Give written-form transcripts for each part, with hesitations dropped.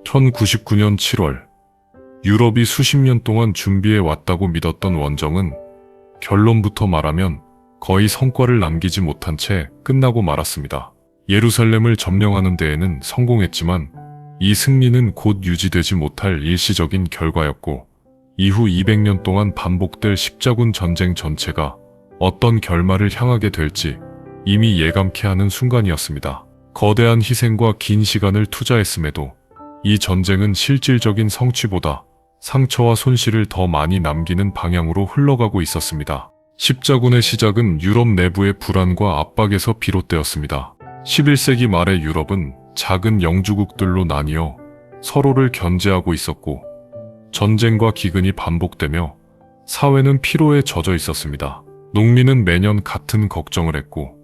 1099년 7월, 유럽이 수십 년 동안 준비해 왔다고 믿었던 원정은 결론부터 말하면 거의 성과를 남기지 못한 채 끝나고 말았습니다. 예루살렘을 점령하는 데에는 성공했지만 이 승리는 곧 유지되지 못할 일시적인 결과였고, 이후 200년 동안 반복될 십자군 전쟁 전체가 어떤 결말을 향하게 될지 이미 예감케 하는 순간이었습니다. 거대한 희생과 긴 시간을 투자했음에도 이 전쟁은 실질적인 성취보다 상처와 손실을 더 많이 남기는 방향으로 흘러가고 있었습니다. 십자군의 시작은 유럽 내부의 불안과 압박에서 비롯되었습니다. 11세기 말의 유럽은 작은 영주국들로 나뉘어 서로를 견제하고 있었고, 전쟁과 기근이 반복되며 사회는 피로에 젖어 있었습니다. 농민은 매년 같은 걱정을 했고,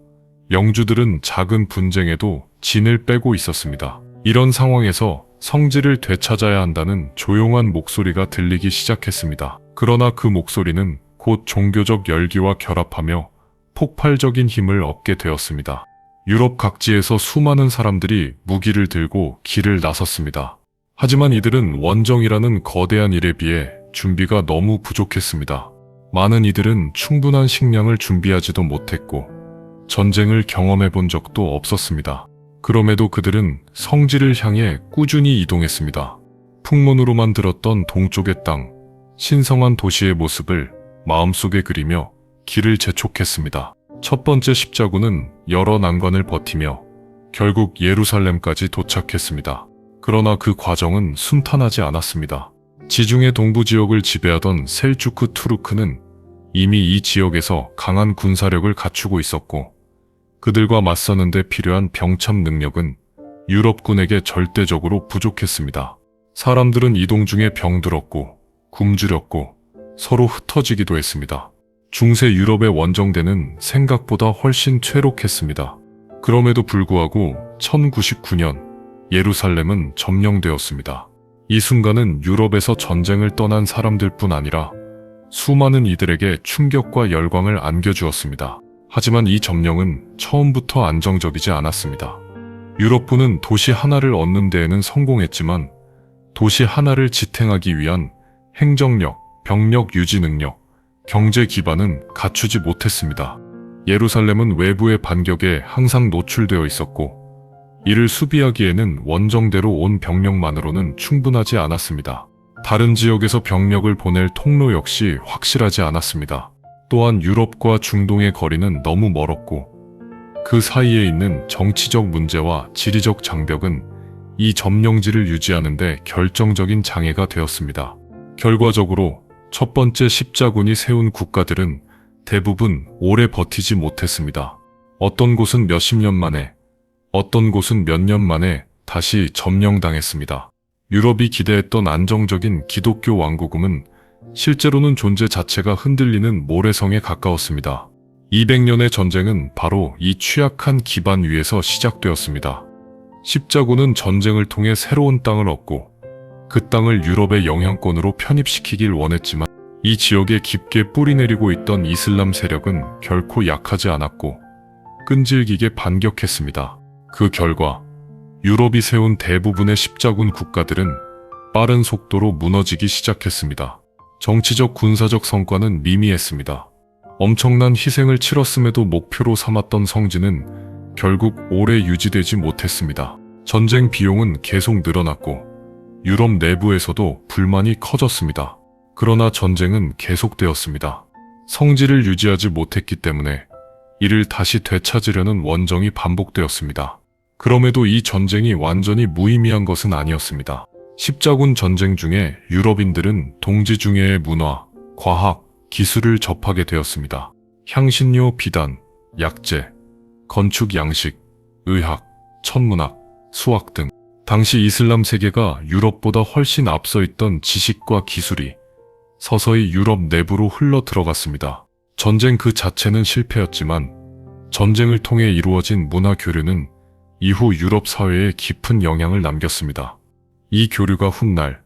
영주들은 작은 분쟁에도 진을 빼고 있었습니다. 이런 상황에서 성지를 되찾아야 한다는 조용한 목소리가 들리기 시작했습니다. 그러나 그 목소리는 곧 종교적 열기와 결합하며 폭발적인 힘을 얻게 되었습니다. 유럽 각지에서 수많은 사람들이 무기를 들고 길을 나섰습니다. 하지만 이들은 원정이라는 거대한 일에 비해 준비가 너무 부족했습니다. 많은 이들은 충분한 식량을 준비하지도 못했고 전쟁을 경험해 본 적도 없었습니다. 그럼에도 그들은 성지를 향해 꾸준히 이동했습니다. 풍문으로만 들었던 동쪽의 땅, 신성한 도시의 모습을 마음속에 그리며 길을 재촉했습니다. 첫 번째 십자군은 여러 난관을 버티며 결국 예루살렘까지 도착했습니다. 그러나 그 과정은 순탄하지 않았습니다. 지중해 동부 지역을 지배하던 셀주크 투르크는 이미 이 지역에서 강한 군사력을 갖추고 있었고, 그들과 맞서는 데 필요한 병참 능력은 유럽군에게 절대적으로 부족했습니다. 사람들은 이동 중에 병들었고 굶주렸고 서로 흩어지기도 했습니다. 중세 유럽의 원정대는 생각보다 훨씬 퇴록했습니다. 그럼에도 불구하고 1099년 예루살렘은 점령되었습니다. 이 순간은 유럽에서 전쟁을 떠난 사람들뿐 아니라 수많은 이들에게 충격과 열광을 안겨주었습니다. 하지만 이 점령은 처음부터 안정적이지 않았습니다. 유럽군은 도시 하나를 얻는 데에는 성공했지만 도시 하나를 지탱하기 위한 행정력, 병력 유지 능력, 경제 기반은 갖추지 못했습니다. 예루살렘은 외부의 반격에 항상 노출되어 있었고, 이를 수비하기에는 원정대로 온 병력만으로는 충분하지 않았습니다. 다른 지역에서 병력을 보낼 통로 역시 확실하지 않았습니다. 또한 유럽과 중동의 거리는 너무 멀었고, 그 사이에 있는 정치적 문제와 지리적 장벽은 이 점령지를 유지하는 데 결정적인 장애가 되었습니다. 결과적으로 첫 번째 십자군이 세운 국가들은 대부분 오래 버티지 못했습니다. 어떤 곳은 몇십 년 만에, 어떤 곳은 몇 년 만에 다시 점령당했습니다. 유럽이 기대했던 안정적인 기독교 왕국음은 실제로는 존재 자체가 흔들리는 모래성에 가까웠습니다. 200년의 전쟁은 바로 이 취약한 기반 위에서 시작되었습니다. 십자군은 전쟁을 통해 새로운 땅을 얻고 그 땅을 유럽의 영향권으로 편입시키길 원했지만, 이 지역에 깊게 뿌리내리고 있던 이슬람 세력은 결코 약하지 않았고 끈질기게 반격했습니다. 그 결과 유럽이 세운 대부분의 십자군 국가들은 빠른 속도로 무너지기 시작했습니다. 정치적 군사적 성과는 미미했습니다. 엄청난 희생을 치렀음에도 목표로 삼았던 성지는 결국 오래 유지되지 못했습니다. 전쟁 비용은 계속 늘어났고 유럽 내부에서도 불만이 커졌습니다. 그러나 전쟁은 계속되었습니다. 성지를 유지하지 못했기 때문에 이를 다시 되찾으려는 원정이 반복되었습니다. 그럼에도 이 전쟁이 완전히 무의미한 것은 아니었습니다. 십자군 전쟁 중에 유럽인들은 동지중해의 문화, 과학, 기술을 접하게 되었습니다. 향신료, 비단, 약재, 건축 양식, 의학, 천문학, 수학 등 당시 이슬람 세계가 유럽보다 훨씬 앞서 있던 지식과 기술이 서서히 유럽 내부로 흘러 들어갔습니다. 전쟁 그 자체는 실패였지만 전쟁을 통해 이루어진 문화 교류는 이후 유럽 사회에 깊은 영향을 남겼습니다. 이 교류가 훗날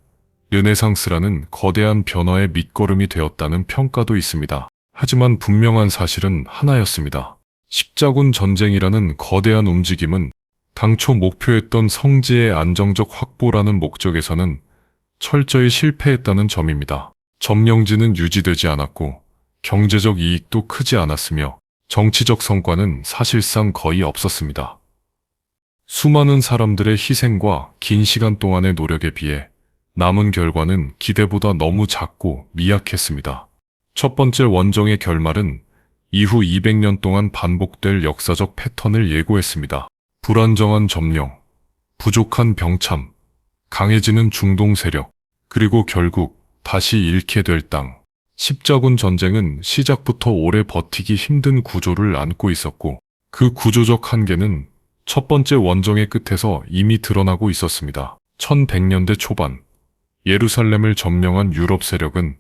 르네상스라는 거대한 변화의 밑거름이 되었다는 평가도 있습니다. 하지만 분명한 사실은 하나였습니다. 십자군 전쟁이라는 거대한 움직임은 당초 목표했던 성지의 안정적 확보라는 목적에서는 철저히 실패했다는 점입니다. 점령지는 유지되지 않았고 경제적 이익도 크지 않았으며 정치적 성과는 사실상 거의 없었습니다. 수많은 사람들의 희생과 긴 시간 동안의 노력에 비해 남은 결과는 기대보다 너무 작고 미약했습니다. 첫 번째 원정의 결말은 이후 200년 동안 반복될 역사적 패턴을 예고했습니다. 불안정한 점령, 부족한 병참, 강해지는 중동 세력, 그리고 결국 다시 잃게 될 땅. 십자군 전쟁은 시작부터 오래 버티기 힘든 구조를 안고 있었고 그 구조적 한계는 첫 번째 원정의 끝에서 이미 드러나고 있었습니다. 1100년대 초반 예루살렘을 점령한 유럽 세력은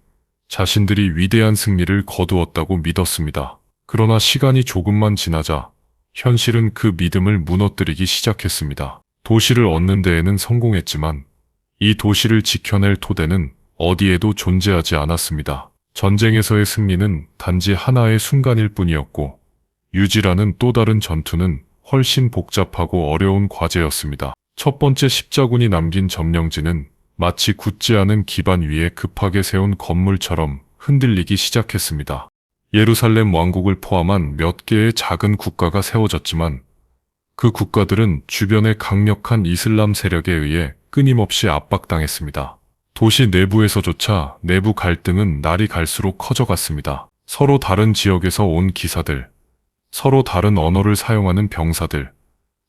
자신들이 위대한 승리를 거두었다고 믿었습니다. 그러나 시간이 조금만 지나자 현실은 그 믿음을 무너뜨리기 시작했습니다. 도시를 얻는 데에는 성공했지만 이 도시를 지켜낼 토대는 어디에도 존재하지 않았습니다. 전쟁에서의 승리는 단지 하나의 순간일 뿐이었고 유지라는 또 다른 전투는 훨씬 복잡하고 어려운 과제였습니다. 첫 번째 십자군이 남긴 점령지는 마치 굳지 않은 기반 위에 급하게 세운 건물처럼 흔들리기 시작했습니다. 예루살렘 왕국을 포함한 몇 개의 작은 국가가 세워졌지만 그 국가들은 주변의 강력한 이슬람 세력에 의해 끊임없이 압박당했습니다. 도시 내부에서조차 내부 갈등은 날이 갈수록 커져갔습니다. 서로 다른 지역에서 온 기사들, 서로 다른 언어를 사용하는 병사들,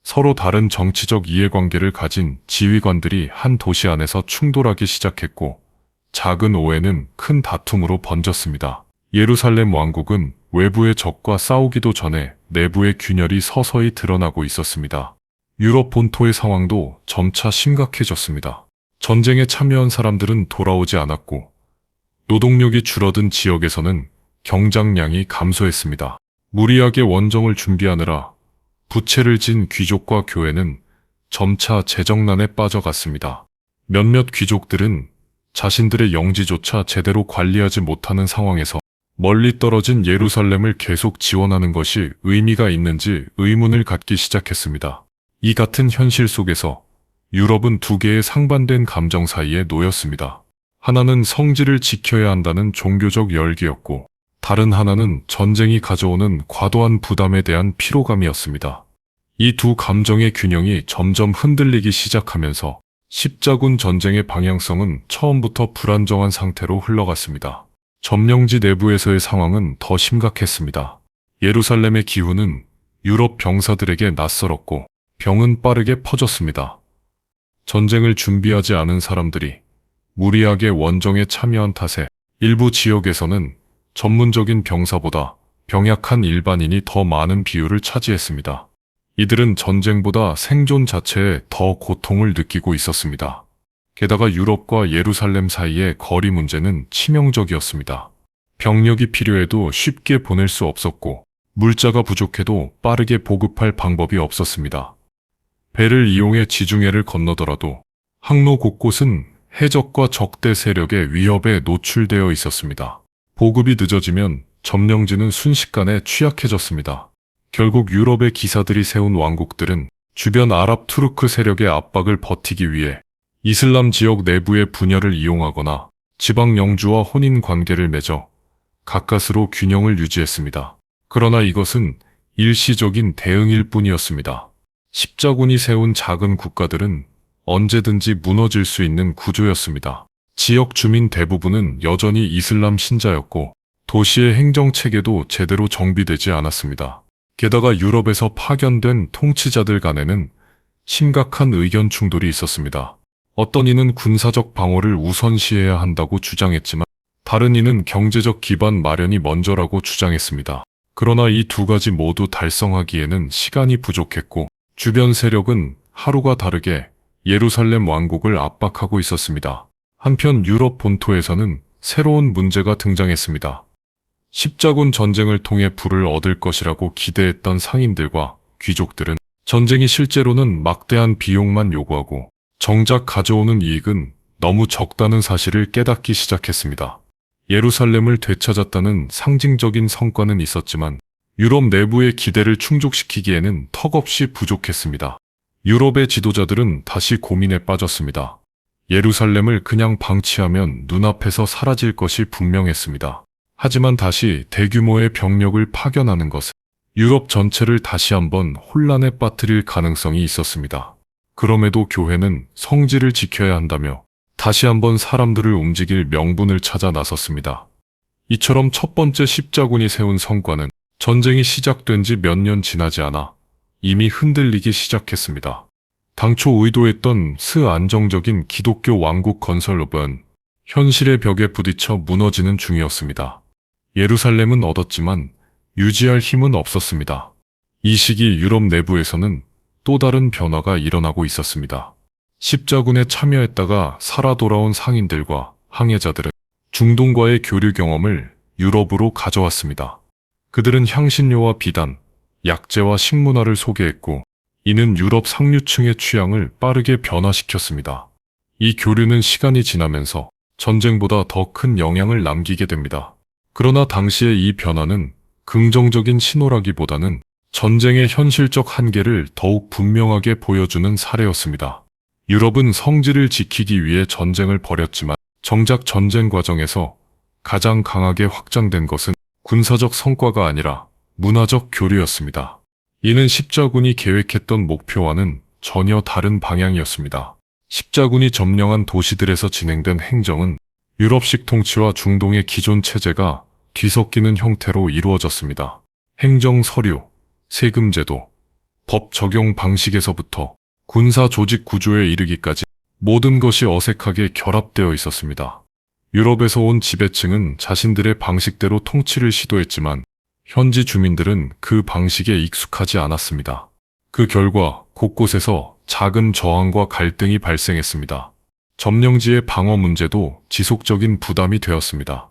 서로 다른 정치적 이해관계를 가진 지휘관들이 한 도시 안에서 충돌하기 시작했고 작은 오해는 큰 다툼으로 번졌습니다. 예루살렘 왕국은 외부의 적과 싸우기도 전에 내부의 균열이 서서히 드러나고 있었습니다. 유럽 본토의 상황도 점차 심각해졌습니다. 전쟁에 참여한 사람들은 돌아오지 않았고 노동력이 줄어든 지역에서는 경작량이 감소했습니다. 무리하게 원정을 준비하느라 부채를 진 귀족과 교회는 점차 재정난에 빠져갔습니다. 몇몇 귀족들은 자신들의 영지조차 제대로 관리하지 못하는 상황에서 멀리 떨어진 예루살렘을 계속 지원하는 것이 의미가 있는지 의문을 갖기 시작했습니다. 이 같은 현실 속에서 유럽은 두 개의 상반된 감정 사이에 놓였습니다. 하나는 성지를 지켜야 한다는 종교적 열기였고 다른 하나는 전쟁이 가져오는 과도한 부담에 대한 피로감이었습니다. 이 두 감정의 균형이 점점 흔들리기 시작하면서 십자군 전쟁의 방향성은 처음부터 불안정한 상태로 흘러갔습니다. 점령지 내부에서의 상황은 더 심각했습니다. 예루살렘의 기후는 유럽 병사들에게 낯설었고 병은 빠르게 퍼졌습니다. 전쟁을 준비하지 않은 사람들이 무리하게 원정에 참여한 탓에 일부 지역에서는 전문적인 병사보다 병약한 일반인이 더 많은 비율을 차지했습니다. 이들은 전쟁보다 생존 자체에 더 고통을 느끼고 있었습니다. 게다가 유럽과 예루살렘 사이의 거리 문제는 치명적이었습니다. 병력이 필요해도 쉽게 보낼 수 없었고 물자가 부족해도 빠르게 보급할 방법이 없었습니다. 배를 이용해 지중해를 건너더라도 항로 곳곳은 해적과 적대 세력의 위협에 노출되어 있었습니다. 보급이 늦어지면 점령지는 순식간에 취약해졌습니다. 결국 유럽의 기사들이 세운 왕국들은 주변 아랍 투르크 세력의 압박을 버티기 위해 이슬람 지역 내부의 분열을 이용하거나 지방 영주와 혼인 관계를 맺어 가까스로 균형을 유지했습니다. 그러나 이것은 일시적인 대응일 뿐이었습니다. 십자군이 세운 작은 국가들은 언제든지 무너질 수 있는 구조였습니다. 지역 주민 대부분은 여전히 이슬람 신자였고 도시의 행정체계도 제대로 정비되지 않았습니다. 게다가 유럽에서 파견된 통치자들 간에는 심각한 의견 충돌이 있었습니다. 어떤 이는 군사적 방어를 우선시해야 한다고 주장했지만 다른 이는 경제적 기반 마련이 먼저라고 주장했습니다. 그러나 이 두 가지 모두 달성하기에는 시간이 부족했고 주변 세력은 하루가 다르게 예루살렘 왕국을 압박하고 있었습니다. 한편 유럽 본토에서는 새로운 문제가 등장했습니다. 십자군 전쟁을 통해 부를 얻을 것이라고 기대했던 상인들과 귀족들은 전쟁이 실제로는 막대한 비용만 요구하고 정작 가져오는 이익은 너무 적다는 사실을 깨닫기 시작했습니다. 예루살렘을 되찾았다는 상징적인 성과는 있었지만 유럽 내부의 기대를 충족시키기에는 턱없이 부족했습니다. 유럽의 지도자들은 다시 고민에 빠졌습니다. 예루살렘을 그냥 방치하면 눈앞에서 사라질 것이 분명했습니다. 하지만 다시 대규모의 병력을 파견하는 것은 유럽 전체를 다시 한번 혼란에 빠뜨릴 가능성이 있었습니다. 그럼에도 교회는 성질을 지켜야 한다며 다시 한번 사람들을 움직일 명분을 찾아 나섰습니다. 이처럼 첫 번째 십자군이 세운 성과는 전쟁이 시작된 지 몇 년 지나지 않아 이미 흔들리기 시작했습니다. 당초 의도했던 안정적인 기독교 왕국 건설업은 현실의 벽에 부딪혀 무너지는 중이었습니다. 예루살렘은 얻었지만 유지할 힘은 없었습니다. 이 시기 유럽 내부에서는 또 다른 변화가 일어나고 있었습니다. 십자군에 참여했다가 살아 돌아온 상인들과 항해자들은 중동과의 교류 경험을 유럽으로 가져왔습니다. 그들은 향신료와 비단, 약재와 식문화를 소개했고 이는 유럽 상류층의 취향을 빠르게 변화시켰습니다. 이 교류는 시간이 지나면서 전쟁보다 더 큰 영향을 남기게 됩니다. 그러나 당시의 이 변화는 긍정적인 신호라기보다는 전쟁의 현실적 한계를 더욱 분명하게 보여주는 사례였습니다. 유럽은 성질을 지키기 위해 전쟁을 벌였지만 정작 전쟁 과정에서 가장 강하게 확장된 것은 군사적 성과가 아니라 문화적 교류였습니다. 이는 십자군이 계획했던 목표와는 전혀 다른 방향이었습니다. 십자군이 점령한 도시들에서 진행된 행정은 유럽식 통치와 중동의 기존 체제가 뒤섞이는 형태로 이루어졌습니다. 행정 서류, 세금 제도, 법 적용 방식에서부터 군사 조직 구조에 이르기까지 모든 것이 어색하게 결합되어 있었습니다. 유럽에서 온 지배층은 자신들의 방식대로 통치를 시도했지만 현지 주민들은 그 방식에 익숙하지 않았습니다. 그 결과 곳곳에서 작은 저항과 갈등이 발생했습니다. 점령지의 방어 문제도 지속적인 부담이 되었습니다.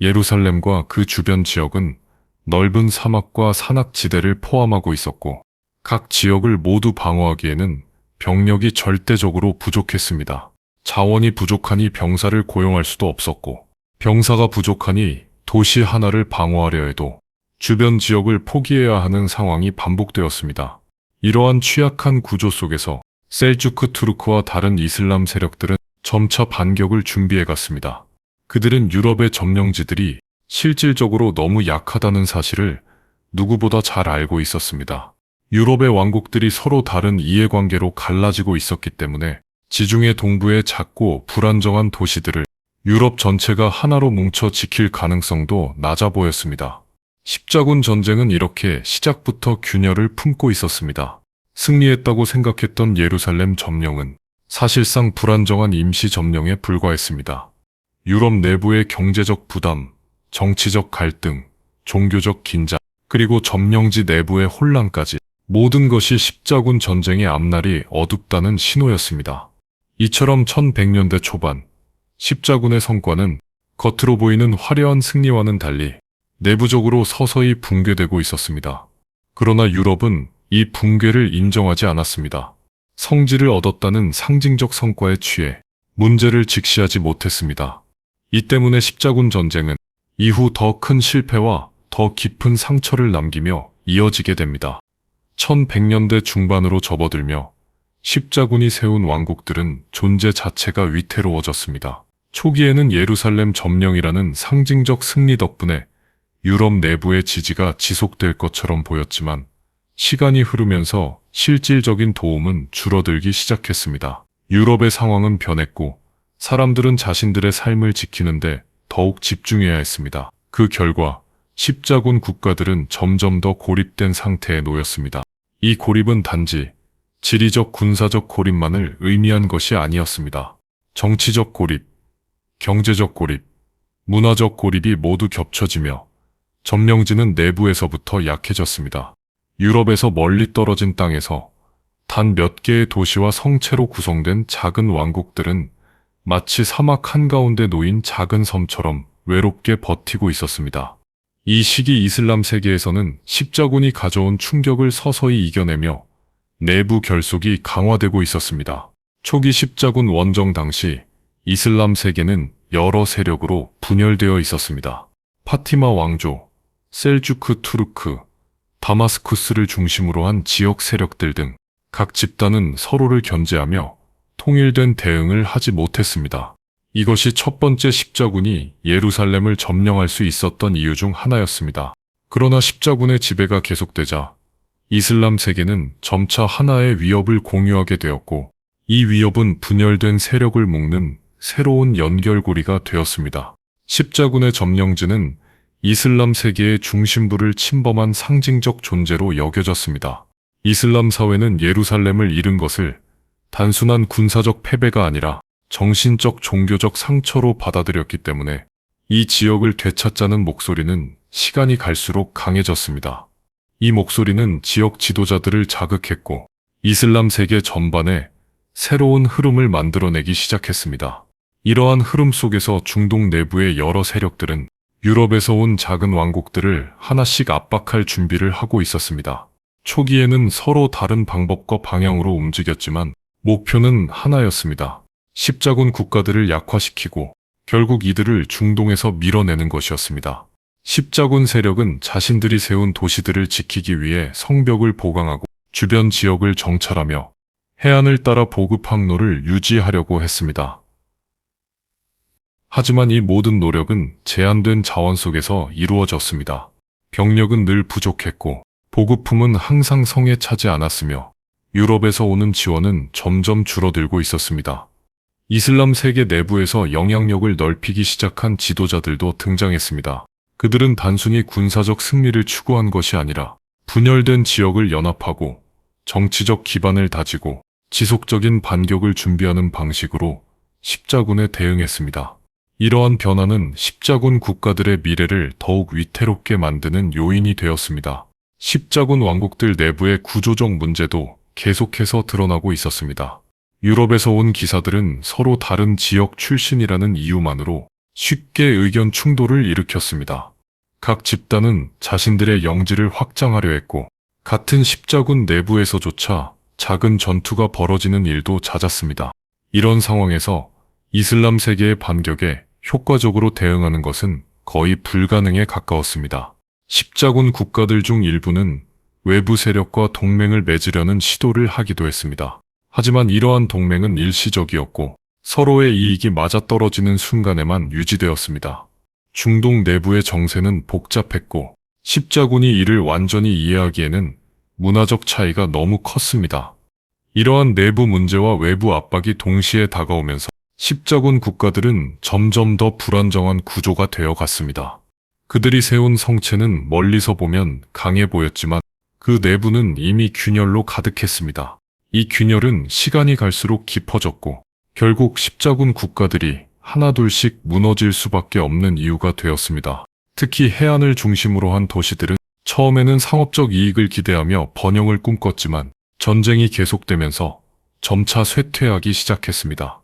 예루살렘과 그 주변 지역은 넓은 사막과 산악지대를 포함하고 있었고 각 지역을 모두 방어하기에는 병력이 절대적으로 부족했습니다. 자원이 부족하니 병사를 고용할 수도 없었고 병사가 부족하니 도시 하나를 방어하려 해도 주변 지역을 포기해야 하는 상황이 반복되었습니다. 이러한 취약한 구조 속에서 셀주크 투르크와 다른 이슬람 세력들은 점차 반격을 준비해갔습니다. 그들은 유럽의 점령지들이 실질적으로 너무 약하다는 사실을 누구보다 잘 알고 있었습니다. 유럽의 왕국들이 서로 다른 이해관계로 갈라지고 있었기 때문에 지중해 동부의 작고 불안정한 도시들을 유럽 전체가 하나로 뭉쳐 지킬 가능성도 낮아 보였습니다. 십자군 전쟁은 이렇게 시작부터 균열을 품고 있었습니다. 승리했다고 생각했던 예루살렘 점령은 사실상 불안정한 임시 점령에 불과했습니다. 유럽 내부의 경제적 부담, 정치적 갈등, 종교적 긴장, 그리고 점령지 내부의 혼란까지 모든 것이 십자군 전쟁의 앞날이 어둡다는 신호였습니다. 이처럼 1100년대 초반 십자군의 성과는 겉으로 보이는 화려한 승리와는 달리 내부적으로 서서히 붕괴되고 있었습니다. 그러나 유럽은 이 붕괴를 인정하지 않았습니다. 성질을 얻었다는 상징적 성과에 취해 문제를 직시하지 못했습니다. 이 때문에 십자군 전쟁은 이후 더 큰 실패와 더 깊은 상처를 남기며 이어지게 됩니다. 1100년대 중반으로 접어들며 십자군이 세운 왕국들은 존재 자체가 위태로워졌습니다. 초기에는 예루살렘 점령이라는 상징적 승리 덕분에 유럽 내부의 지지가 지속될 것처럼 보였지만 시간이 흐르면서 실질적인 도움은 줄어들기 시작했습니다. 유럽의 상황은 변했고 사람들은 자신들의 삶을 지키는데 더욱 집중해야 했습니다. 그 결과 십자군 국가들은 점점 더 고립된 상태에 놓였습니다. 이 고립은 단지 지리적 군사적 고립만을 의미한 것이 아니었습니다. 정치적 고립, 경제적 고립, 문화적 고립이 모두 겹쳐지며 점령지는 내부에서부터 약해졌습니다. 유럽에서 멀리 떨어진 땅에서 단 몇 개의 도시와 성체로 구성된 작은 왕국들은 마치 사막 한가운데 놓인 작은 섬처럼 외롭게 버티고 있었습니다. 이 시기 이슬람 세계에서는 십자군이 가져온 충격을 서서히 이겨내며 내부 결속이 강화되고 있었습니다. 초기 십자군 원정 당시 이슬람 세계는 여러 세력으로 분열되어 있었습니다. 파티마 왕조, 셀주크 투르크, 다마스쿠스를 중심으로 한 지역 세력들 등 각 집단은 서로를 견제하며 통일된 대응을 하지 못했습니다. 이것이 첫 번째 십자군이 예루살렘을 점령할 수 있었던 이유 중 하나였습니다. 그러나 십자군의 지배가 계속되자 이슬람 세계는 점차 하나의 위협을 공유하게 되었고, 이 위협은 분열된 세력을 묶는 새로운 연결고리가 되었습니다. 십자군의 점령지는 이슬람 세계의 중심부를 침범한 상징적 존재로 여겨졌습니다. 이슬람 사회는 예루살렘을 잃은 것을 단순한 군사적 패배가 아니라 정신적 종교적 상처로 받아들였기 때문에 이 지역을 되찾자는 목소리는 시간이 갈수록 강해졌습니다. 이 목소리는 지역 지도자들을 자극했고 이슬람 세계 전반에 새로운 흐름을 만들어내기 시작했습니다. 이러한 흐름 속에서 중동 내부의 여러 세력들은 유럽에서 온 작은 왕국들을 하나씩 압박할 준비를 하고 있었습니다. 초기에는 서로 다른 방법과 방향으로 움직였지만 목표는 하나였습니다. 십자군 국가들을 약화시키고 결국 이들을 중동에서 밀어내는 것이었습니다. 십자군 세력은 자신들이 세운 도시들을 지키기 위해 성벽을 보강하고 주변 지역을 정찰하며 해안을 따라 보급 항로를 유지하려고 했습니다. 하지만 이 모든 노력은 제한된 자원 속에서 이루어졌습니다. 병력은 늘 부족했고 보급품은 항상 성에 차지 않았으며 유럽에서 오는 지원은 점점 줄어들고 있었습니다. 이슬람 세계 내부에서 영향력을 넓히기 시작한 지도자들도 등장했습니다. 그들은 단순히 군사적 승리를 추구한 것이 아니라 분열된 지역을 연합하고 정치적 기반을 다지고 지속적인 반격을 준비하는 방식으로 십자군에 대응했습니다. 이러한 변화는 십자군 국가들의 미래를 더욱 위태롭게 만드는 요인이 되었습니다. 십자군 왕국들 내부의 구조적 문제도 계속해서 드러나고 있었습니다. 유럽에서 온 기사들은 서로 다른 지역 출신이라는 이유만으로 쉽게 의견 충돌을 일으켰습니다. 각 집단은 자신들의 영지를 확장하려 했고 같은 십자군 내부에서조차 작은 전투가 벌어지는 일도 잦았습니다. 이런 상황에서 이슬람 세계의 반격에 효과적으로 대응하는 것은 거의 불가능에 가까웠습니다. 십자군 국가들 중 일부는 외부 세력과 동맹을 맺으려는 시도를 하기도 했습니다. 하지만 이러한 동맹은 일시적이었고 서로의 이익이 맞아떨어지는 순간에만 유지되었습니다. 중동 내부의 정세는 복잡했고 십자군이 이를 완전히 이해하기에는 문화적 차이가 너무 컸습니다. 이러한 내부 문제와 외부 압박이 동시에 다가오면서 십자군 국가들은 점점 더 불안정한 구조가 되어 갔습니다. 그들이 세운 성체는 멀리서 보면 강해 보였지만 그 내부는 이미 균열로 가득했습니다. 이 균열은 시간이 갈수록 깊어졌고 결국 십자군 국가들이 하나둘씩 무너질 수밖에 없는 이유가 되었습니다. 특히 해안을 중심으로 한 도시들은 처음에는 상업적 이익을 기대하며 번영을 꿈꿨지만 전쟁이 계속되면서 점차 쇠퇴하기 시작했습니다.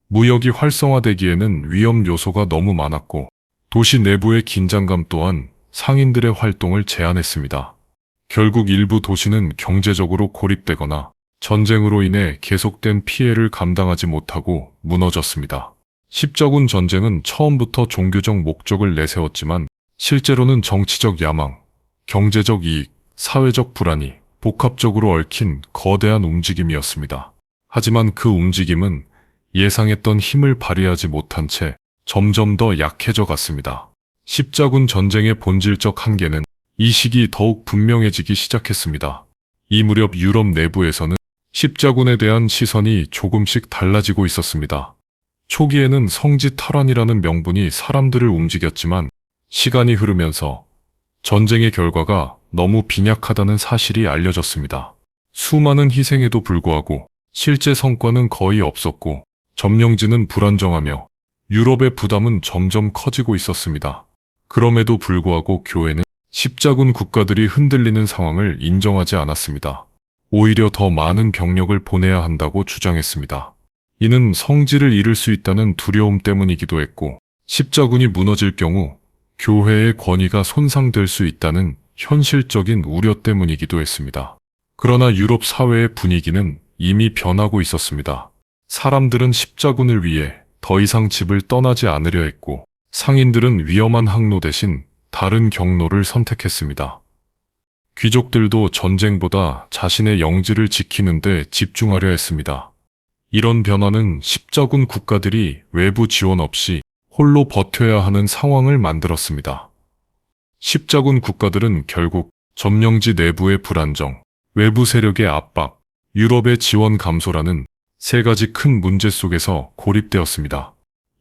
무역이 활성화되기에는 위험 요소가 너무 많았고 도시 내부의 긴장감 또한 상인들의 활동을 제한했습니다. 결국 일부 도시는 경제적으로 고립되거나 전쟁으로 인해 계속된 피해를 감당하지 못하고 무너졌습니다. 십자군 전쟁은 처음부터 종교적 목적을 내세웠지만 실제로는 정치적 야망, 경제적 이익, 사회적 불안이 복합적으로 얽힌 거대한 움직임이었습니다. 하지만 그 움직임은 예상했던 힘을 발휘하지 못한 채 점점 더 약해져 갔습니다. 십자군 전쟁의 본질적 한계는 이 시기 더욱 분명해지기 시작했습니다. 이 무렵 유럽 내부에서는 십자군에 대한 시선이 조금씩 달라지고 있었습니다. 초기에는 성지 탈환이라는 명분이 사람들을 움직였지만 시간이 흐르면서 전쟁의 결과가 너무 빈약하다는 사실이 알려졌습니다. 수많은 희생에도 불구하고 실제 성과는 거의 없었고 점령지는 불안정하며 유럽의 부담은 점점 커지고 있었습니다. 그럼에도 불구하고 교회는 십자군 국가들이 흔들리는 상황을 인정하지 않았습니다. 오히려 더 많은 병력을 보내야 한다고 주장했습니다. 이는 성지를 잃을 수 있다는 두려움 때문이기도 했고 십자군이 무너질 경우 교회의 권위가 손상될 수 있다는 현실적인 우려 때문이기도 했습니다. 그러나 유럽 사회의 분위기는 이미 변하고 있었습니다. 사람들은 십자군을 위해 더 이상 집을 떠나지 않으려 했고 상인들은 위험한 항로 대신 다른 경로를 선택했습니다. 귀족들도 전쟁보다 자신의 영지를 지키는 데 집중하려 했습니다. 이런 변화는 십자군 국가들이 외부 지원 없이 홀로 버텨야 하는 상황을 만들었습니다. 십자군 국가들은 결국 점령지 내부의 불안정, 외부 세력의 압박, 유럽의 지원 감소라는 세 가지 큰 문제 속에서 고립되었습니다.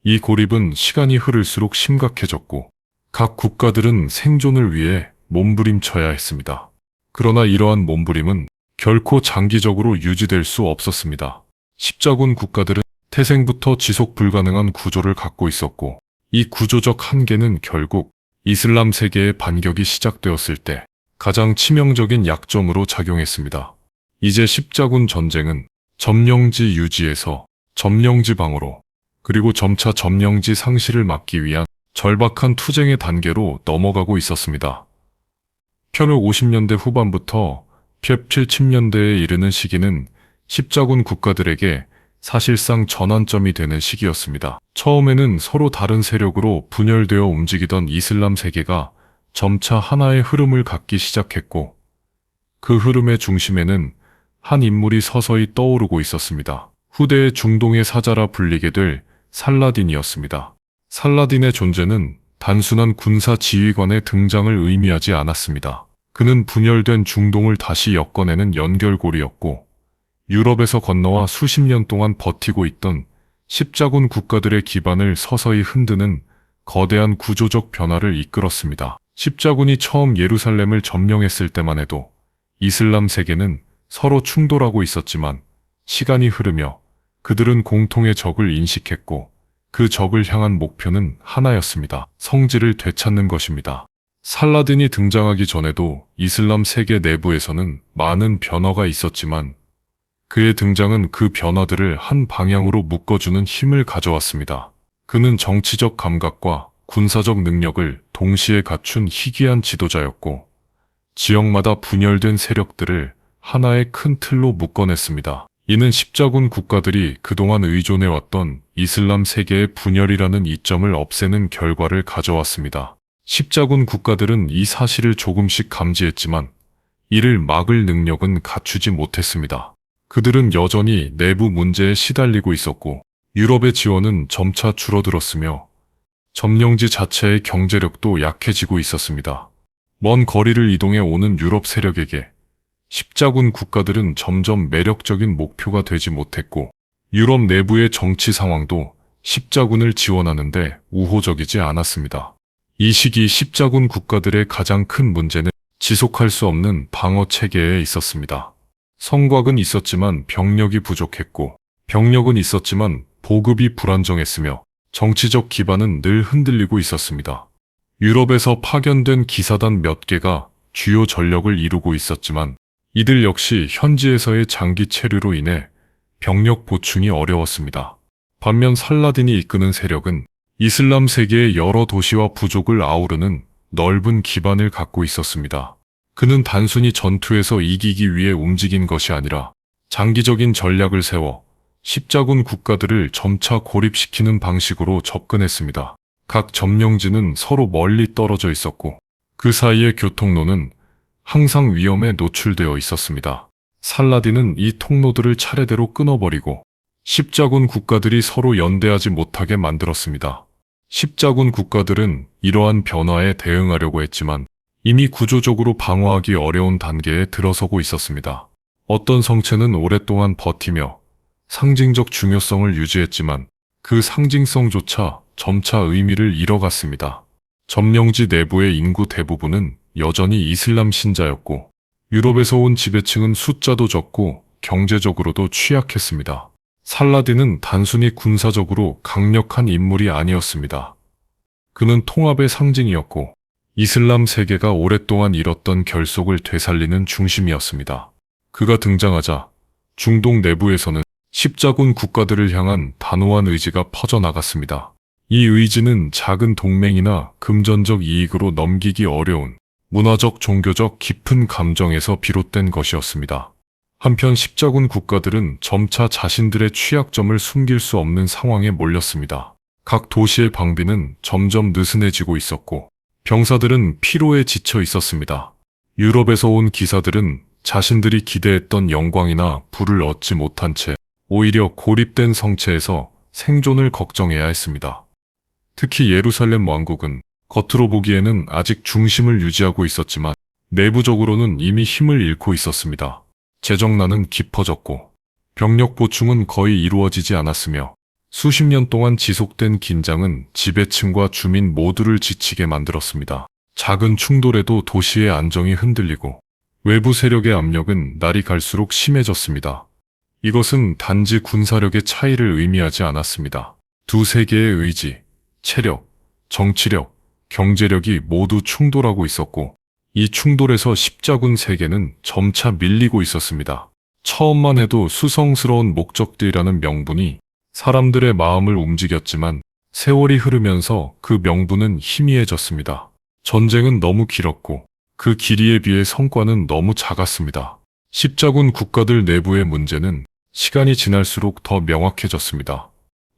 이 고립은 시간이 흐를수록 심각해졌고 각 국가들은 생존을 위해 몸부림쳐야 했습니다. 그러나 이러한 몸부림은 결코 장기적으로 유지될 수 없었습니다. 십자군 국가들은 태생부터 지속 불가능한 구조를 갖고 있었고 이 구조적 한계는 결국 이슬람 세계의 반격이 시작되었을 때 가장 치명적인 약점으로 작용했습니다. 이제 십자군 전쟁은 점령지 유지에서 점령지 방어로 그리고 점차 점령지 상실을 막기 위한 절박한 투쟁의 단계로 넘어가고 있었습니다. 편후 50년대 후반부터 70년대에 이르는 시기는 십자군 국가들에게 사실상 전환점이 되는 시기였습니다. 처음에는 서로 다른 세력으로 분열되어 움직이던 이슬람 세계가 점차 하나의 흐름을 갖기 시작했고 그 흐름의 중심에는 한 인물이 서서히 떠오르고 있었습니다. 후대의 중동의 사자라 불리게 될 살라딘이었습니다. 살라딘의 존재는 단순한 군사 지휘관의 등장을 의미하지 않았습니다. 그는 분열된 중동을 다시 엮어내는 연결고리였고 유럽에서 건너와 수십 년 동안 버티고 있던 십자군 국가들의 기반을 서서히 흔드는 거대한 구조적 변화를 이끌었습니다. 십자군이 처음 예루살렘을 점령했을 때만 해도 이슬람 세계는 서로 충돌하고 있었지만 시간이 흐르며 그들은 공통의 적을 인식했고 그 적을 향한 목표는 하나였습니다. 성지를 되찾는 것입니다. 살라딘이 등장하기 전에도 이슬람 세계 내부에서는 많은 변화가 있었지만 그의 등장은 그 변화들을 한 방향으로 묶어주는 힘을 가져왔습니다. 그는 정치적 감각과 군사적 능력을 동시에 갖춘 희귀한 지도자였고 지역마다 분열된 세력들을 하나의 큰 틀로 묶어냈습니다. 이는 십자군 국가들이 그동안 의존해왔던 이슬람 세계의 분열이라는 이점을 없애는 결과를 가져왔습니다. 십자군 국가들은 이 사실을 조금씩 감지했지만 이를 막을 능력은 갖추지 못했습니다. 그들은 여전히 내부 문제에 시달리고 있었고 유럽의 지원은 점차 줄어들었으며 점령지 자체의 경제력도 약해지고 있었습니다. 먼 거리를 이동해 오는 유럽 세력에게 십자군 국가들은 점점 매력적인 목표가 되지 못했고 유럽 내부의 정치 상황도 십자군을 지원하는데 우호적이지 않았습니다. 이 시기 십자군 국가들의 가장 큰 문제는 지속할 수 없는 방어 체계에 있었습니다. 성곽은 있었지만 병력이 부족했고 병력은 있었지만 보급이 불안정했으며 정치적 기반은 늘 흔들리고 있었습니다. 유럽에서 파견된 기사단 몇 개가 주요 전력을 이루고 있었지만 이들 역시 현지에서의 장기 체류로 인해 병력 보충이 어려웠습니다. 반면 살라딘이 이끄는 세력은 이슬람 세계의 여러 도시와 부족을 아우르는 넓은 기반을 갖고 있었습니다. 그는 단순히 전투에서 이기기 위해 움직인 것이 아니라 장기적인 전략을 세워 십자군 국가들을 점차 고립시키는 방식으로 접근했습니다. 각 점령지는 서로 멀리 떨어져 있었고 그 사이의 교통로는 항상 위험에 노출되어 있었습니다. 살라딘은 이 통로들을 차례대로 끊어버리고 십자군 국가들이 서로 연대하지 못하게 만들었습니다. 십자군 국가들은 이러한 변화에 대응하려고 했지만 이미 구조적으로 방어하기 어려운 단계에 들어서고 있었습니다. 어떤 성체는 오랫동안 버티며 상징적 중요성을 유지했지만 그 상징성조차 점차 의미를 잃어갔습니다. 점령지 내부의 인구 대부분은 여전히 이슬람 신자였고 유럽에서 온 지배층은 숫자도 적고 경제적으로도 취약했습니다. 살라딘은 단순히 군사적으로 강력한 인물이 아니었습니다. 그는 통합의 상징이었고 이슬람 세계가 오랫동안 잃었던 결속을 되살리는 중심이었습니다. 그가 등장하자 중동 내부에서는 십자군 국가들을 향한 단호한 의지가 퍼져나갔습니다. 이 의지는 작은 동맹이나 금전적 이익으로 넘기기 어려운 문화적, 종교적 깊은 감정에서 비롯된 것이었습니다. 한편 십자군 국가들은 점차 자신들의 취약점을 숨길 수 없는 상황에 몰렸습니다. 각 도시의 방비는 점점 느슨해지고 있었고 병사들은 피로에 지쳐 있었습니다. 유럽에서 온 기사들은 자신들이 기대했던 영광이나 부를 얻지 못한 채 오히려 고립된 성체에서 생존을 걱정해야 했습니다. 특히 예루살렘 왕국은 겉으로 보기에는 아직 중심을 유지하고 있었지만 내부적으로는 이미 힘을 잃고 있었습니다. 재정난은 깊어졌고 병력 보충은 거의 이루어지지 않았으며 수십 년 동안 지속된 긴장은 지배층과 주민 모두를 지치게 만들었습니다. 작은 충돌에도 도시의 안정이 흔들리고 외부 세력의 압력은 날이 갈수록 심해졌습니다. 이것은 단지 군사력의 차이를 의미하지 않았습니다. 두 세계의 의지, 체력, 정치력, 경제력이 모두 충돌하고 있었고 이 충돌에서 십자군 세계는 점차 밀리고 있었습니다. 처음만 해도 수성스러운 목적들이라는 명분이 사람들의 마음을 움직였지만 세월이 흐르면서 그 명분은 희미해졌습니다. 전쟁은 너무 길었고 그 길이에 비해 성과는 너무 작았습니다. 십자군 국가들 내부의 문제는 시간이 지날수록 더 명확해졌습니다.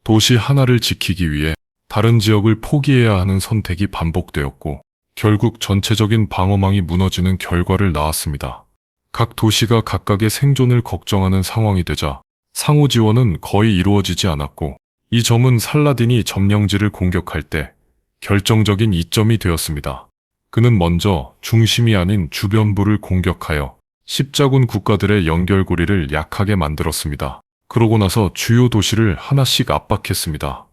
도시 하나를 지키기 위해 다른 지역을 포기해야 하는 선택이 반복되었고 결국 전체적인 방어망이 무너지는 결과를 낳았습니다. 각 도시가 각각의 생존을 걱정하는 상황이 되자 상호 지원은 거의 이루어지지 않았고 이 점은 살라딘이 점령지를 공격할 때 결정적인 이점이 되었습니다. 그는 먼저 중심이 아닌 주변부를 공격하여 십자군 국가들의 연결고리를 약하게 만들었습니다. 그러고 나서 주요 도시를 하나씩 압박했습니다.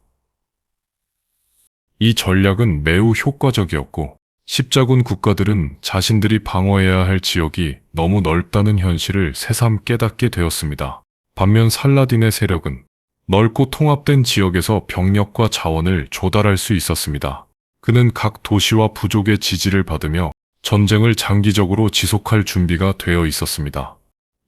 이 전략은 매우 효과적이었고 십자군 국가들은 자신들이 방어해야 할 지역이 너무 넓다는 현실을 새삼 깨닫게 되었습니다. 반면 살라딘의 세력은 넓고 통합된 지역에서 병력과 자원을 조달할 수 있었습니다. 그는 각 도시와 부족의 지지를 받으며 전쟁을 장기적으로 지속할 준비가 되어 있었습니다.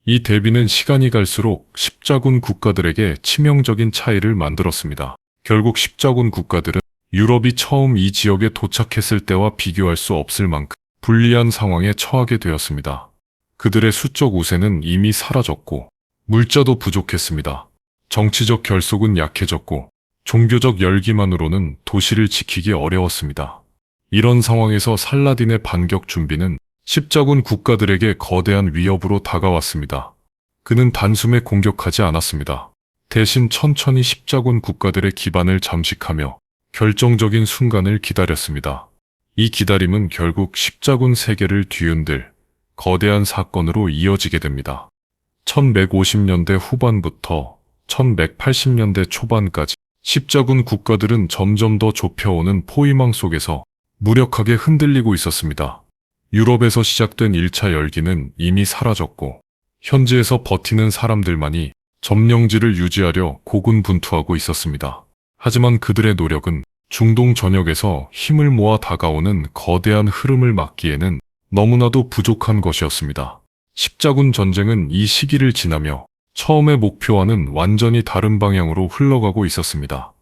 이 대비는 시간이 갈수록 십자군 국가들에게 치명적인 차이를 만들었습니다. 결국 십자군 국가들은 유럽이 처음 이 지역에 도착했을 때와 비교할 수 없을 만큼 불리한 상황에 처하게 되었습니다. 그들의 수적 우세는 이미 사라졌고 물자도 부족했습니다. 정치적 결속은 약해졌고 종교적 열기만으로는 도시를 지키기 어려웠습니다. 이런 상황에서 살라딘의 반격 준비는 십자군 국가들에게 거대한 위협으로 다가왔습니다. 그는 단숨에 공격하지 않았습니다. 대신 천천히 십자군 국가들의 기반을 잠식하며 결정적인 순간을 기다렸습니다. 이 기다림은 결국 십자군 세계를 뒤흔들 거대한 사건으로 이어지게 됩니다. 1150년대 후반부터 1180년대 초반까지 십자군 국가들은 점점 더 좁혀오는 포위망 속에서 무력하게 흔들리고 있었습니다. 유럽에서 시작된 1차 열기는 이미 사라졌고 현지에서 버티는 사람들만이 점령지를 유지하려 고군분투하고 있었습니다. 하지만 그들의 노력은 중동 전역에서 힘을 모아 다가오는 거대한 흐름을 막기에는 너무나도 부족한 것이었습니다. 십자군 전쟁은 이 시기를 지나며 처음의 목표와는 완전히 다른 방향으로 흘러가고 있었습니다.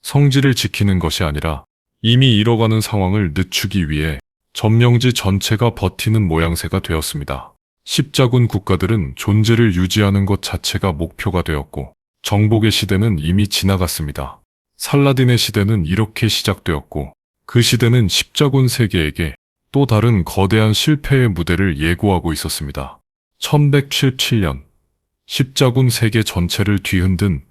성지를 지키는 것이 아니라 이미 잃어가는 상황을 늦추기 위해 점령지 전체가 버티는 모양새가 되었습니다. 십자군 국가들은 존재를 유지하는 것 자체가 목표가 되었고 정복의 시대는 이미 지나갔습니다. 살라딘의 시대는 이렇게 시작되었고 그 시대는 십자군 세계에게 또 다른 거대한 실패의 무대를 예고하고 있었습니다. 1177년 십자군 세계 전체를 뒤흔든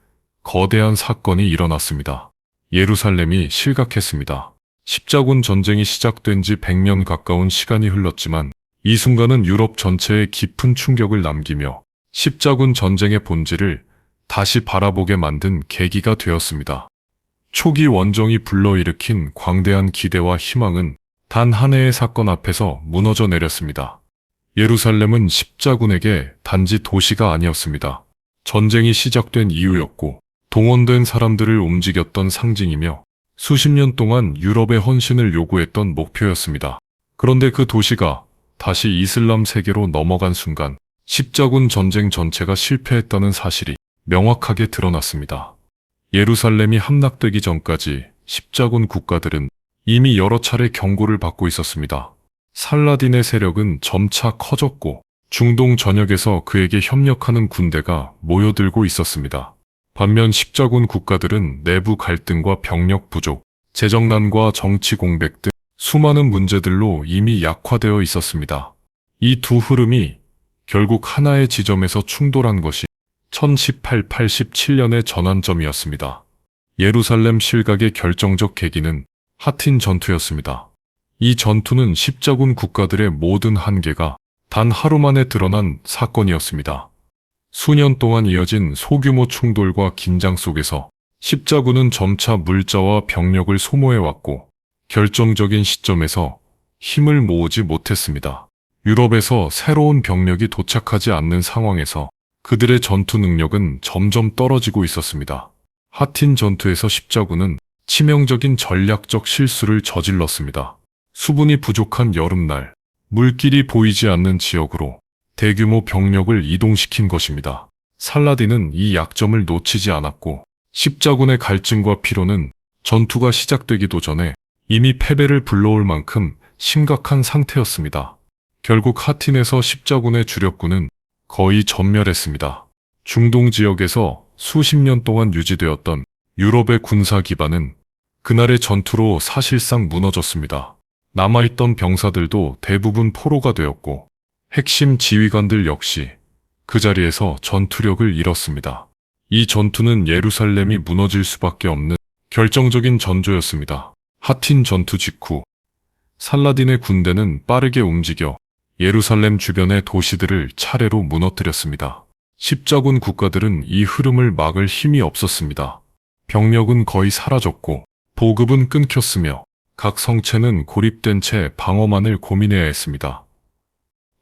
거대한 사건이 일어났습니다. 예루살렘이 실각했습니다. 십자군 전쟁이 시작된 지 100년 가까운 시간이 흘렀지만 이 순간은 유럽 전체에 깊은 충격을 남기며 십자군 전쟁의 본질을 다시 바라보게 만든 계기가 되었습니다. 초기 원정이 불러일으킨 광대한 기대와 희망은 단 한 해의 사건 앞에서 무너져 내렸습니다. 예루살렘은 십자군에게 단지 도시가 아니었습니다. 전쟁이 시작된 이유였고 동원된 사람들을 움직였던 상징이며 수십 년 동안 유럽의 헌신을 요구했던 목표였습니다. 그런데 그 도시가 다시 이슬람 세계로 넘어간 순간 십자군 전쟁 전체가 실패했다는 사실이 명확하게 드러났습니다. 예루살렘이 함락되기 전까지 십자군 국가들은 이미 여러 차례 경고를 받고 있었습니다. 살라딘의 세력은 점차 커졌고 중동 전역에서 그에게 협력하는 군대가 모여들고 있었습니다. 반면 십자군 국가들은 내부 갈등과 병력 부족, 재정난과 정치 공백 등 수많은 문제들로 이미 약화되어 있었습니다. 이 두 흐름이 결국 하나의 지점에서 충돌한 것이 1018-87년의 전환점이었습니다. 예루살렘 실각의 결정적 계기는 하틴 전투였습니다. 이 전투는 십자군 국가들의 모든 한계가 단 하루 만에 드러난 사건이었습니다. 수년 동안 이어진 소규모 충돌과 긴장 속에서 십자군은 점차 물자와 병력을 소모해왔고 결정적인 시점에서 힘을 모으지 못했습니다. 유럽에서 새로운 병력이 도착하지 않는 상황에서 그들의 전투 능력은 점점 떨어지고 있었습니다. 하틴 전투에서 십자군은 치명적인 전략적 실수를 저질렀습니다. 수분이 부족한 여름날, 물길이 보이지 않는 지역으로 대규모 병력을 이동시킨 것입니다. 살라딘은 이 약점을 놓치지 않았고 십자군의 갈증과 피로는 전투가 시작되기도 전에 이미 패배를 불러올 만큼 심각한 상태였습니다. 결국 하틴에서 십자군의 주력군은 거의 전멸했습니다. 중동 지역에서 수십 년 동안 유지되었던 유럽의 군사 기반은 그날의 전투로 사실상 무너졌습니다. 남아있던 병사들도 대부분 포로가 되었고 핵심 지휘관들 역시 그 자리에서 전투력을 잃었습니다. 이 전투는 예루살렘이 무너질 수밖에 없는 결정적인 전조였습니다. 하틴 전투 직후 살라딘의 군대는 빠르게 움직여 예루살렘 주변의 도시들을 차례로 무너뜨렸습니다. 십자군 국가들은 이 흐름을 막을 힘이 없었습니다. 병력은 거의 사라졌고 보급은 끊겼으며 각 성체는 고립된 채 방어만을 고민해야 했습니다.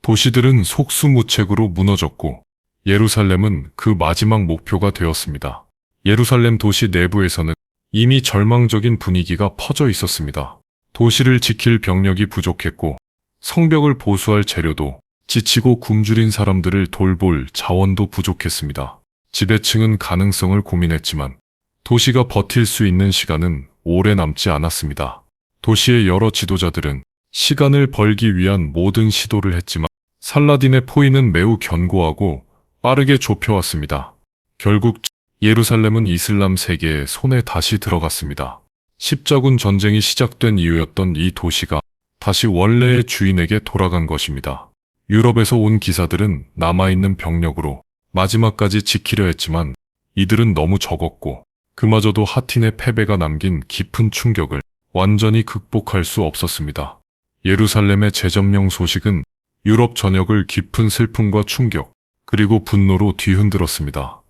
도시들은 속수무책으로 무너졌고 예루살렘은 그 마지막 목표가 되었습니다. 예루살렘 도시 내부에서는 이미 절망적인 분위기가 퍼져 있었습니다. 도시를 지킬 병력이 부족했고 성벽을 보수할 재료도 지치고 굶주린 사람들을 돌볼 자원도 부족했습니다. 지배층은 가능성을 고민했지만 도시가 버틸 수 있는 시간은 오래 남지 않았습니다. 도시의 여러 지도자들은 시간을 벌기 위한 모든 시도를 했지만 살라딘의 포위는 매우 견고하고 빠르게 좁혀왔습니다. 결국 예루살렘은 이슬람 세계의 손에 다시 들어갔습니다. 십자군 전쟁이 시작된 이유였던 이 도시가 다시 원래의 주인에게 돌아간 것입니다. 유럽에서 온 기사들은 남아있는 병력으로 마지막까지 지키려 했지만 이들은 너무 적었고 그마저도 하틴의 패배가 남긴 깊은 충격을 완전히 극복할 수 없었습니다. 예루살렘의 재점령 소식은 유럽 전역을 깊은 슬픔과 충격 그리고 분노로 뒤흔들었습니다.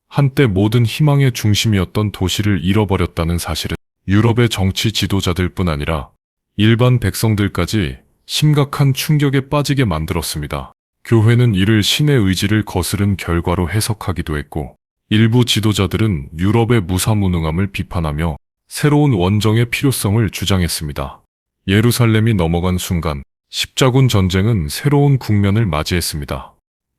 한때 모든 희망의 중심이었던 도시를 잃어버렸다는 사실은 유럽의 정치 지도자들뿐 아니라 일반 백성들까지 심각한 충격에 빠지게 만들었습니다. 교회는 이를 신의 의지를 거스른 결과로 해석하기도 했고 일부 지도자들은 유럽의 무사무능함을 비판하며 새로운 원정의 필요성을 주장했습니다. 예루살렘이 넘어간 순간 십자군 전쟁은 새로운 국면을 맞이했습니다.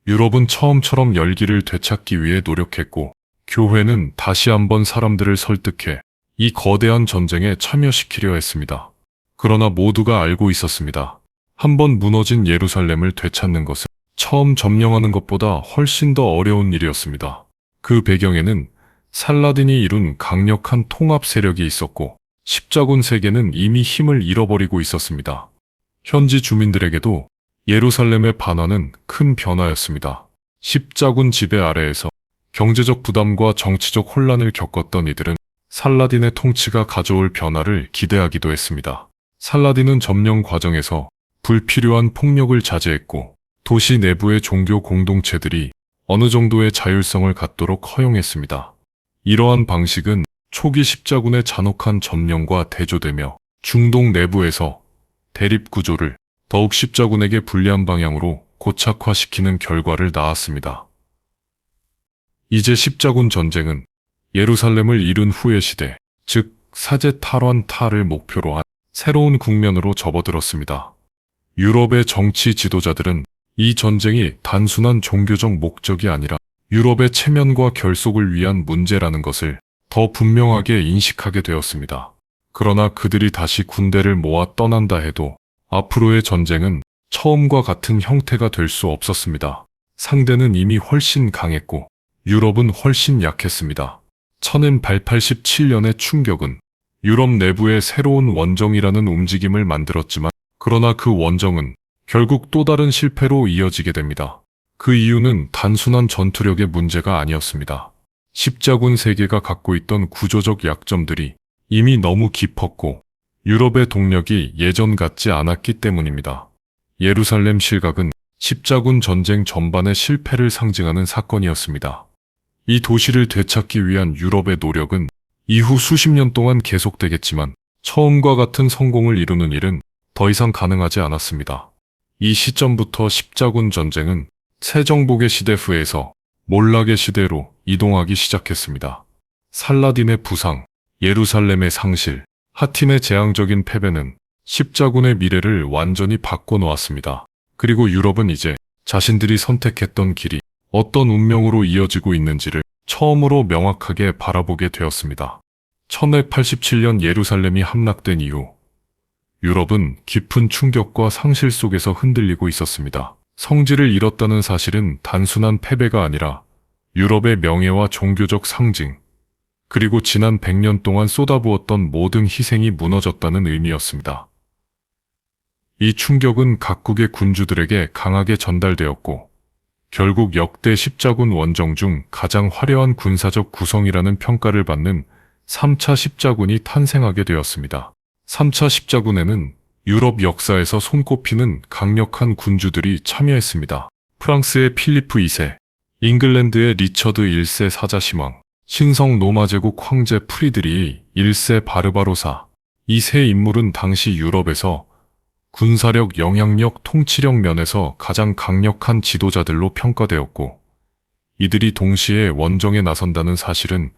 유럽은 처음처럼 열기를 되찾기 위해 노력했고 교회는 다시 한번 사람들을 설득해 이 거대한 전쟁에 참여시키려 했습니다. 그러나 모두가 알고 있었습니다. 한번 무너진 예루살렘을 되찾는 것은 처음 점령하는 것보다 훨씬 더 어려운 일이었습니다. 그 배경에는 살라딘이 이룬 강력한 통합 세력이 있었고 십자군 세계는 이미 힘을 잃어버리고 있었습니다. 현지 주민들에게도 예루살렘의 반환은 큰 변화였습니다. 십자군 지배 아래에서 경제적 부담과 정치적 혼란을 겪었던 이들은 살라딘의 통치가 가져올 변화를 기대하기도 했습니다. 살라딘은 점령 과정에서 불필요한 폭력을 자제했고 도시 내부의 종교 공동체들이 어느 정도의 자율성을 갖도록 허용했습니다. 이러한 방식은 초기 십자군의 잔혹한 점령과 대조되며 중동 내부에서 대립 구조를 더욱 십자군에게 불리한 방향으로 고착화시키는 결과를 낳았습니다. 이제 십자군 전쟁은 예루살렘을 잃은 후의 시대, 즉 사제 탈환 탈을 목표로 한 새로운 국면으로 접어들었습니다. 유럽의 정치 지도자들은 이 전쟁이 단순한 종교적 목적이 아니라 유럽의 체면과 결속을 위한 문제라는 것을 더 분명하게 인식하게 되었습니다. 그러나 그들이 다시 군대를 모아 떠난다 해도 앞으로의 전쟁은 처음과 같은 형태가 될 수 없었습니다. 상대는 이미 훨씬 강했고 유럽은 훨씬 약했습니다. 1087년의 충격은 유럽 내부의 새로운 원정이라는 움직임을 만들었지만 그러나 그 원정은 결국 또 다른 실패로 이어지게 됩니다. 그 이유는 단순한 전투력의 문제가 아니었습니다. 십자군 세계가 갖고 있던 구조적 약점들이 이미 너무 깊었고 유럽의 동력이 예전 같지 않았기 때문입니다. 예루살렘 실각은 십자군 전쟁 전반의 실패를 상징하는 사건이었습니다. 이 도시를 되찾기 위한 유럽의 노력은 이후 수십 년 동안 계속되겠지만 처음과 같은 성공을 이루는 일은 더 이상 가능하지 않았습니다. 이 시점부터 십자군 전쟁은 세정복의 시대 후에서 몰락의 시대로 이동하기 시작했습니다. 살라딘의 부상, 예루살렘의 상실, 하틴의 재앙적인 패배는 십자군의 미래를 완전히 바꿔놓았습니다. 그리고 유럽은 이제 자신들이 선택했던 길이 어떤 운명으로 이어지고 있는지를 처음으로 명확하게 바라보게 되었습니다. 1187년 예루살렘이 함락된 이후 유럽은 깊은 충격과 상실 속에서 흔들리고 있었습니다. 성지를 잃었다는 사실은 단순한 패배가 아니라 유럽의 명예와 종교적 상징, 그리고 지난 100년 동안 쏟아부었던 모든 희생이 무너졌다는 의미였습니다. 이 충격은 각국의 군주들에게 강하게 전달되었고 결국 역대 십자군 원정 중 가장 화려한 군사적 구성이라는 평가를 받는 3차 십자군이 탄생하게 되었습니다. 3차 십자군에는 유럽 역사에서 손꼽히는 강력한 군주들이 참여했습니다. 프랑스의 필리프 2세, 잉글랜드의 리처드 1세 사자시망, 신성 로마 제국 황제 프리드리히 1세 바르바로사. 이 세 인물은 당시 유럽에서 군사력, 영향력, 통치력 면에서 가장 강력한 지도자들로 평가되었고 이들이 동시에 원정에 나선다는 사실은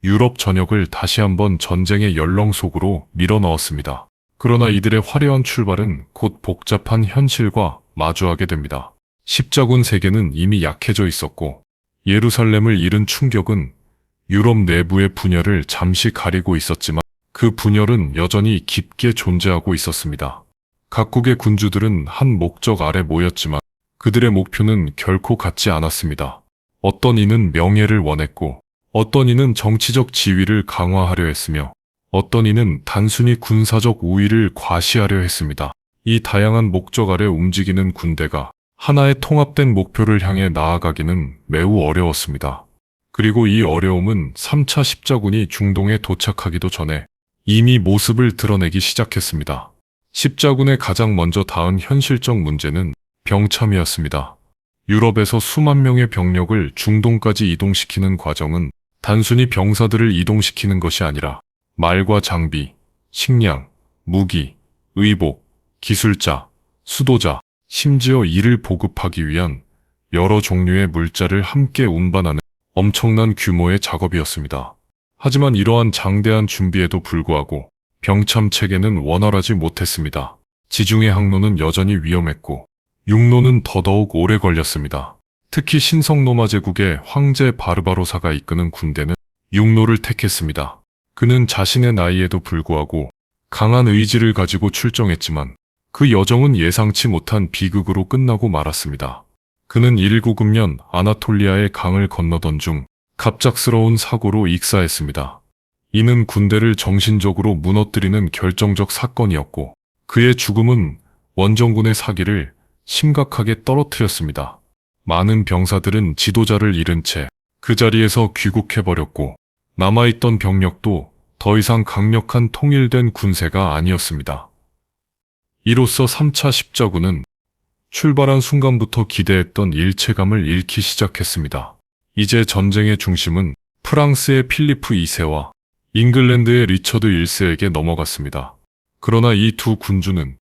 유럽 전역을 다시 한번 전쟁의 열렁 속으로 밀어넣었습니다. 그러나 이들의 화려한 출발은 곧 복잡한 현실과 마주하게 됩니다. 십자군 세계는 이미 약해져 있었고 예루살렘을 잃은 충격은 유럽 내부의 분열을 잠시 가리고 있었지만 그 분열은 여전히 깊게 존재하고 있었습니다. 각국의 군주들은 한 목적 아래 모였지만 그들의 목표는 결코 같지 않았습니다. 어떤 이는 명예를 원했고 어떤 이는 정치적 지위를 강화하려 했으며 어떤 이는 단순히 군사적 우위를 과시하려 했습니다. 이 다양한 목적 아래 움직이는 군대가 하나의 통합된 목표를 향해 나아가기는 매우 어려웠습니다. 그리고 이 어려움은 3차 십자군이 중동에 도착하기도 전에 이미 모습을 드러내기 시작했습니다. 십자군에 가장 먼저 닿은 현실적 문제는 병참이었습니다. 유럽에서 수만 명의 병력을 중동까지 이동시키는 과정은 단순히 병사들을 이동시키는 것이 아니라 말과 장비, 식량, 무기, 의복, 기술자, 수도자, 심지어 이를 보급하기 위한 여러 종류의 물자를 함께 운반하는 엄청난 규모의 작업이었습니다. 하지만 이러한 장대한 준비에도 불구하고 병참 체계는 원활하지 못했습니다. 지중해 항로는 여전히 위험했고 육로는 더더욱 오래 걸렸습니다. 특히 신성로마 제국의 황제 바르바로사가 이끄는 군대는 육로를 택했습니다. 그는 자신의 나이에도 불구하고 강한 의지를 가지고 출정했지만 그 여정은 예상치 못한 비극으로 끝나고 말았습니다. 그는 1구급년 아나톨리아의 강을 건너던 중 갑작스러운 사고로 익사했습니다. 이는 군대를 정신적으로 무너뜨리는 결정적 사건이었고 그의 죽음은 원정군의 사기를 심각하게 떨어뜨렸습니다. 많은 병사들은 지도자를 잃은 채 그 자리에서 귀국해버렸고 남아있던 병력도 더 이상 강력한 통일된 군세가 아니었습니다. 이로써 3차 십자군은 출발한 순간부터 기대했던 일체감을 잃기 시작했습니다. 이제 전쟁의 중심은 프랑스의 필리프 2세와 잉글랜드의 리처드 1세에게 넘어갔습니다. 그러나 이 두 군주는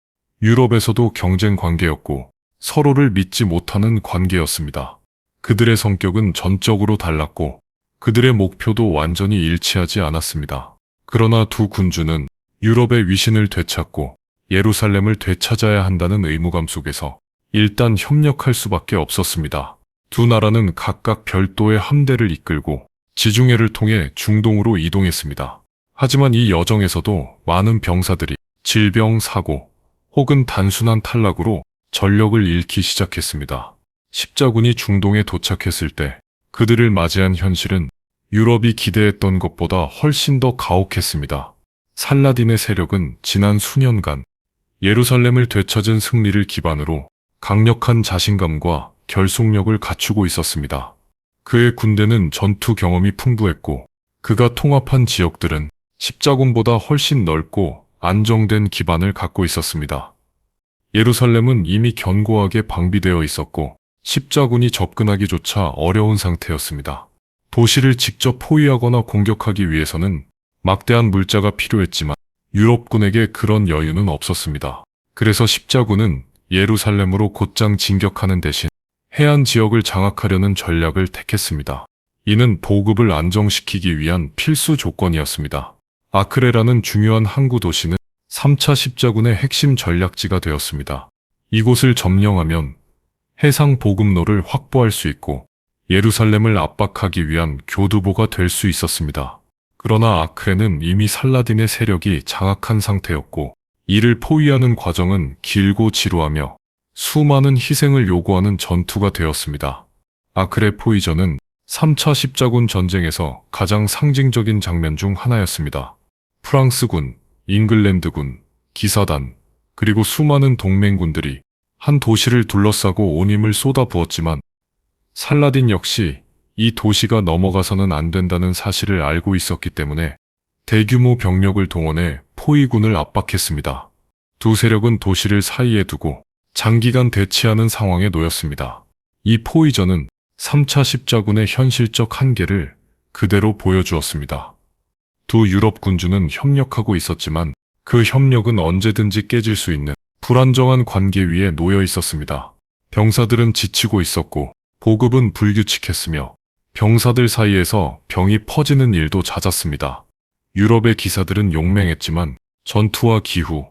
유럽에서도 경쟁 관계였고 서로를 믿지 못하는 관계였습니다. 그들의 성격은 전적으로 달랐고 그들의 목표도 완전히 일치하지 않았습니다. 그러나 두 군주는 유럽의 위신을 되찾고 예루살렘을 되찾아야 한다는 의무감 속에서 일단 협력할 수밖에 없었습니다. 두 나라는 각각 별도의 함대를 이끌고 지중해를 통해 중동으로 이동했습니다. 하지만 이 여정에서도 많은 병사들이 질병, 사고 혹은 단순한 탈락으로 전력을 잃기 시작했습니다. 십자군이 중동에 도착했을 때 그들을 맞이한 현실은 유럽이 기대했던 것보다 훨씬 더 가혹했습니다. 살라딘의 세력은 지난 수년간 예루살렘을 되찾은 승리를 기반으로 강력한 자신감과 결속력을 갖추고 있었습니다. 그의 군대는 전투 경험이 풍부했고 그가 통합한 지역들은 십자군보다 훨씬 넓고 안정된 기반을 갖고 있었습니다. 예루살렘은 이미 견고하게 방비되어 있었고 십자군이 접근하기조차 어려운 상태였습니다. 도시를 직접 포위하거나 공격하기 위해서는 막대한 물자가 필요했지만 유럽군에게 그런 여유는 없었습니다. 그래서 십자군은 예루살렘으로 곧장 진격하는 대신 해안 지역을 장악하려는 전략을 택했습니다. 이는 보급을 안정시키기 위한 필수 조건이었습니다. 아크레라는 중요한 항구 도시는 3차 십자군의 핵심 전략지가 되었습니다. 이곳을 점령하면 해상 보급로를 확보할 수 있고 예루살렘을 압박하기 위한 교두보가 될 수 있었습니다. 그러나 아크레는 이미 살라딘의 세력이 장악한 상태였고 이를 포위하는 과정은 길고 지루하며 수많은 희생을 요구하는 전투가 되었습니다. 아크레 포위전은 3차 십자군 전쟁에서 가장 상징적인 장면 중 하나였습니다. 프랑스군, 잉글랜드군, 기사단, 그리고 수많은 동맹군들이 한 도시를 둘러싸고 온 힘을 쏟아부었지만 살라딘 역시 이 도시가 넘어가서는 안 된다는 사실을 알고 있었기 때문에 대규모 병력을 동원해 포위군을 압박했습니다. 두 세력은 도시를 사이에 두고 장기간 대치하는 상황에 놓였습니다. 이 포위전은 3차 십자군의 현실적 한계를 그대로 보여주었습니다. 두 유럽 군주는 협력하고 있었지만 그 협력은 언제든지 깨질 수 있는 불안정한 관계 위에 놓여 있었습니다. 병사들은 지치고 있었고 보급은 불규칙했으며 병사들 사이에서 병이 퍼지는 일도 잦았습니다. 유럽의 기사들은 용맹했지만 전투와 기후,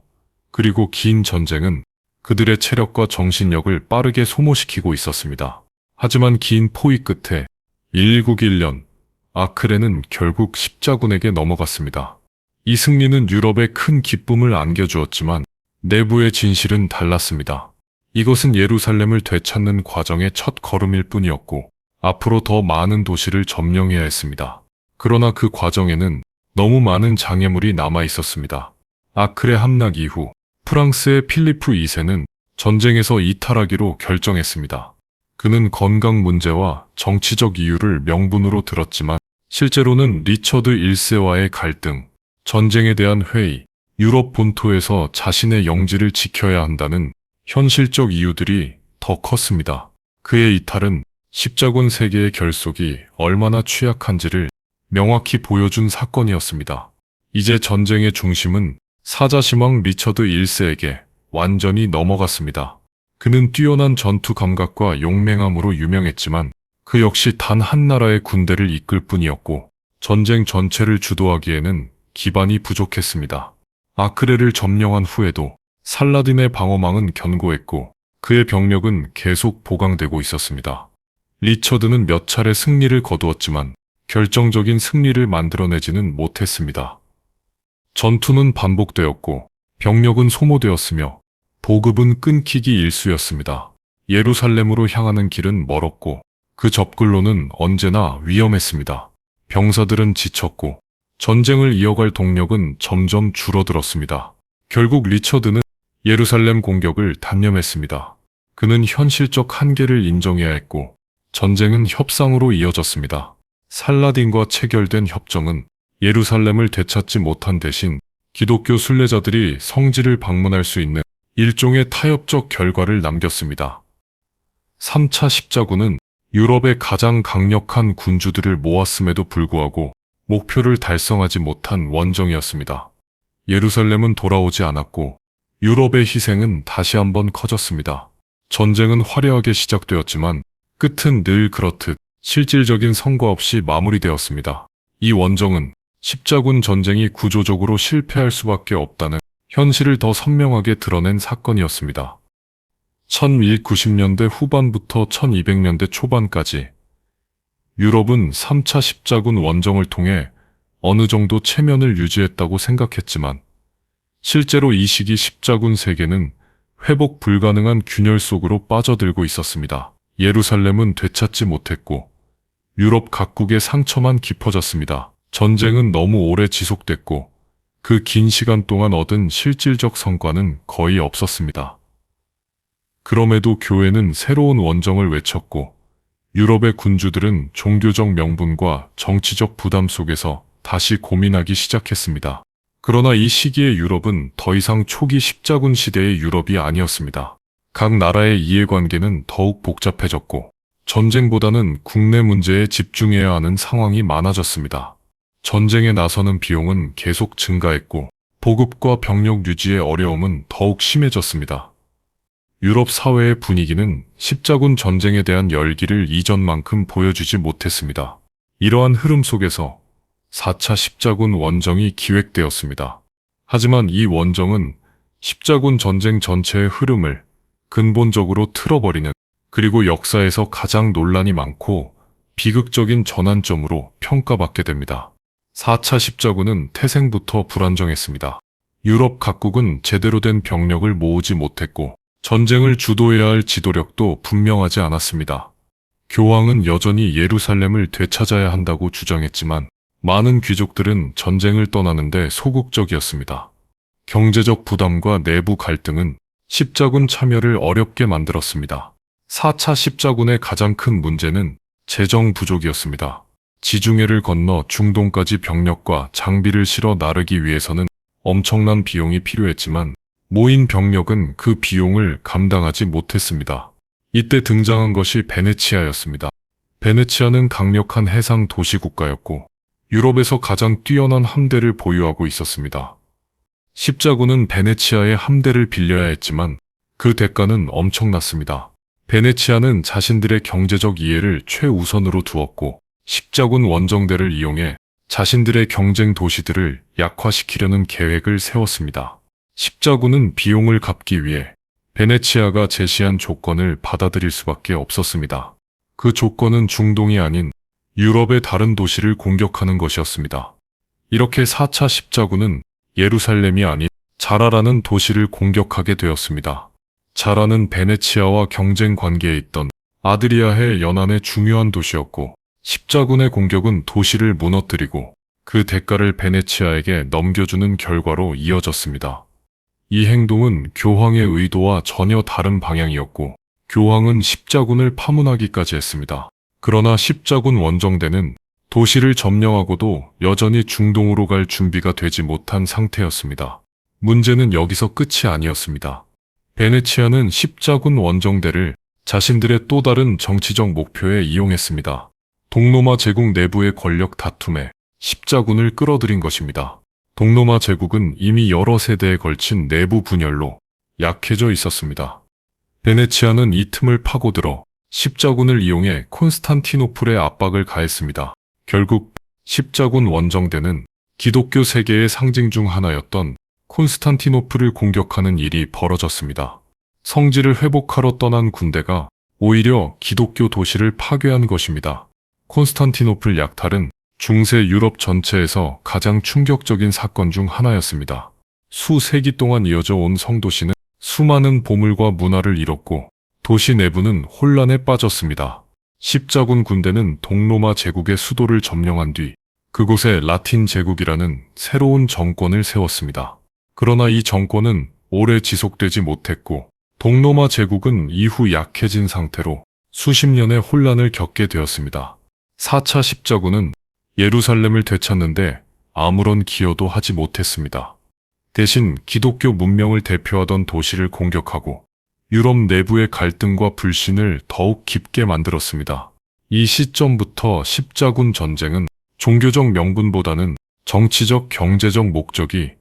그리고 긴 전쟁은 그들의 체력과 정신력을 빠르게 소모시키고 있었습니다. 하지만 긴 포위 끝에 191년 아크레는 결국 십자군에게 넘어갔습니다. 이 승리는 유럽에 큰 기쁨을 안겨주었지만 내부의 진실은 달랐습니다. 이것은 예루살렘을 되찾는 과정의 첫 걸음일 뿐이었고 앞으로 더 많은 도시를 점령해야 했습니다. 그러나 그 과정에는 너무 많은 장애물이 남아 있었습니다. 아크레 함락 이후 프랑스의 필리프 2세는 전쟁에서 이탈하기로 결정했습니다. 그는 건강 문제와 정치적 이유를 명분으로 들었지만 실제로는 리처드 1세와의 갈등, 전쟁에 대한 회의, 유럽 본토에서 자신의 영지를 지켜야 한다는 현실적 이유들이 더 컸습니다. 그의 이탈은 십자군 세계의 결속이 얼마나 취약한지를 명확히 보여준 사건이었습니다. 이제 전쟁의 중심은 사자신왕 리처드 1세에게 완전히 넘어갔습니다. 그는 뛰어난 전투 감각과 용맹함으로 유명했지만 그 역시 단 한 나라의 군대를 이끌 뿐이었고 전쟁 전체를 주도하기에는 기반이 부족했습니다. 아크레를 점령한 후에도 살라딘의 방어망은 견고했고 그의 병력은 계속 보강되고 있었습니다. 리처드는 몇 차례 승리를 거두었지만 결정적인 승리를 만들어내지는 못했습니다. 전투는 반복되었고 병력은 소모되었으며 보급은 끊기기 일쑤였습니다. 예루살렘으로 향하는 길은 멀었고 그 접근로는 언제나 위험했습니다. 병사들은 지쳤고 전쟁을 이어갈 동력은 점점 줄어들었습니다. 결국 리처드는 예루살렘 공격을 단념했습니다. 그는 현실적 한계를 인정해야 했고 전쟁은 협상으로 이어졌습니다. 살라딘과 체결된 협정은 예루살렘을 되찾지 못한 대신 기독교 순례자들이 성지를 방문할 수 있는 일종의 타협적 결과를 남겼습니다. 3차 십자군은 유럽의 가장 강력한 군주들을 모았음에도 불구하고 목표를 달성하지 못한 원정이었습니다. 예루살렘은 돌아오지 않았고 유럽의 희생은 다시 한번 커졌습니다. 전쟁은 화려하게 시작되었지만 끝은 늘 그렇듯 실질적인 성과 없이 마무리되었습니다. 이 원정은 십자군 전쟁이 구조적으로 실패할 수밖에 없다는 현실을 더 선명하게 드러낸 사건이었습니다. 1190년대 후반부터 1200년대 초반까지 유럽은 3차 십자군 원정을 통해 어느 정도 체면을 유지했다고 생각했지만 실제로 이 시기 십자군 세계는 회복 불가능한 균열 속으로 빠져들고 있었습니다. 예루살렘은 되찾지 못했고 유럽 각국의 상처만 깊어졌습니다. 전쟁은 너무 오래 지속됐고 그 긴 시간 동안 얻은 실질적 성과는 거의 없었습니다. 그럼에도 교회는 새로운 원정을 외쳤고 유럽의 군주들은 종교적 명분과 정치적 부담 속에서 다시 고민하기 시작했습니다. 그러나 이 시기의 유럽은 더 이상 초기 십자군 시대의 유럽이 아니었습니다. 각 나라의 이해관계는 더욱 복잡해졌고 전쟁보다는 국내 문제에 집중해야 하는 상황이 많아졌습니다. 전쟁에 나서는 비용은 계속 증가했고 보급과 병력 유지의 어려움은 더욱 심해졌습니다. 유럽 사회의 분위기는 십자군 전쟁에 대한 열기를 이전만큼 보여주지 못했습니다. 이러한 흐름 속에서 4차 십자군 원정이 기획되었습니다. 하지만 이 원정은 십자군 전쟁 전체의 흐름을 근본적으로 틀어버리는, 그리고 역사에서 가장 논란이 많고 비극적인 전환점으로 평가받게 됩니다. 4차 십자군은 태생부터 불안정했습니다. 유럽 각국은 제대로 된 병력을 모으지 못했고 전쟁을 주도해야 할 지도력도 분명하지 않았습니다. 교황은 여전히 예루살렘을 되찾아야 한다고 주장했지만 많은 귀족들은 전쟁을 떠나는데 소극적이었습니다. 경제적 부담과 내부 갈등은 십자군 참여를 어렵게 만들었습니다. 4차 십자군의 가장 큰 문제는 재정 부족이었습니다. 지중해를 건너 중동까지 병력과 장비를 실어 나르기 위해서는 엄청난 비용이 필요했지만 모인 병력은 그 비용을 감당하지 못했습니다. 이때 등장한 것이 베네치아였습니다. 베네치아는 강력한 해상 도시 국가였고 유럽에서 가장 뛰어난 함대를 보유하고 있었습니다. 십자군은 베네치아의 함대를 빌려야 했지만 그 대가는 엄청났습니다. 베네치아는 자신들의 경제적 이해를 최우선으로 두었고 십자군 원정대를 이용해 자신들의 경쟁 도시들을 약화시키려는 계획을 세웠습니다. 십자군은 비용을 갚기 위해 베네치아가 제시한 조건을 받아들일 수밖에 없었습니다. 그 조건은 중동이 아닌 유럽의 다른 도시를 공격하는 것이었습니다. 이렇게 4차 십자군은 예루살렘이 아닌 자라라는 도시를 공격하게 되었습니다. 자라는 베네치아와 경쟁 관계에 있던 아드리아해 연안의 중요한 도시였고 십자군의 공격은 도시를 무너뜨리고 그 대가를 베네치아에게 넘겨주는 결과로 이어졌습니다. 이 행동은 교황의 의도와 전혀 다른 방향이었고 교황은 십자군을 파문하기까지 했습니다. 그러나 십자군 원정대는 도시를 점령하고도 여전히 중동으로 갈 준비가 되지 못한 상태였습니다. 문제는 여기서 끝이 아니었습니다. 베네치아는 십자군 원정대를 자신들의 또 다른 정치적 목표에 이용했습니다. 동로마 제국 내부의 권력 다툼에 십자군을 끌어들인 것입니다. 동로마 제국은 이미 여러 세대에 걸친 내부 분열로 약해져 있었습니다. 베네치아는 이 틈을 파고들어 십자군을 이용해 콘스탄티노플에 압박을 가했습니다. 결국 십자군 원정대는 기독교 세계의 상징 중 하나였던 콘스탄티노플을 공격하는 일이 벌어졌습니다. 성지를 회복하러 떠난 군대가 오히려 기독교 도시를 파괴한 것입니다. 콘스탄티노플 약탈은 중세 유럽 전체에서 가장 충격적인 사건 중 하나였습니다. 수세기 동안 이어져 온 성도시는 수많은 보물과 문화를 잃었고 도시 내부는 혼란에 빠졌습니다. 십자군 군대는 동로마 제국의 수도를 점령한 뒤 그곳에 라틴 제국이라는 새로운 정권을 세웠습니다. 그러나 이 정권은 오래 지속되지 못했고 동로마 제국은 이후 약해진 상태로 수십 년의 혼란을 겪게 되었습니다. 4차 십자군은 예루살렘을 되찾는데 아무런 기여도 하지 못했습니다. 대신 기독교 문명을 대표하던 도시를 공격하고 유럽 내부의 갈등과 불신을 더욱 깊게 만들었습니다. 이 시점부터 십자군 전쟁은 종교적 명분보다는 정치적 경제적 목적이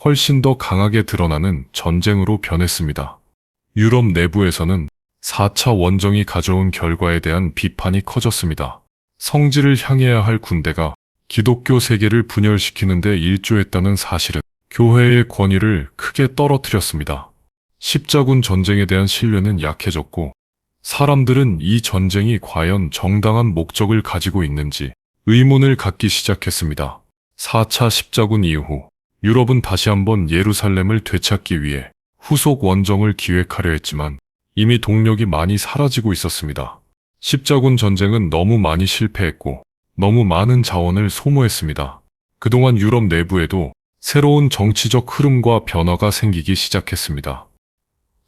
훨씬 더 강하게 드러나는 전쟁으로 변했습니다. 유럽 내부에서는 4차 원정이 가져온 결과에 대한 비판이 커졌습니다. 성지를 향해야 할 군대가 기독교 세계를 분열시키는 데 일조했다는 사실은 교회의 권위를 크게 떨어뜨렸습니다. 십자군 전쟁에 대한 신뢰는 약해졌고 사람들은 이 전쟁이 과연 정당한 목적을 가지고 있는지 의문을 갖기 시작했습니다. 4차 십자군 이후 유럽은 다시 한번 예루살렘을 되찾기 위해 후속 원정을 기획하려 했지만 이미 동력이 많이 사라지고 있었습니다. 십자군 전쟁은 너무 많이 실패했고 너무 많은 자원을 소모했습니다. 그동안 유럽 내부에도 새로운 정치적 흐름과 변화가 생기기 시작했습니다.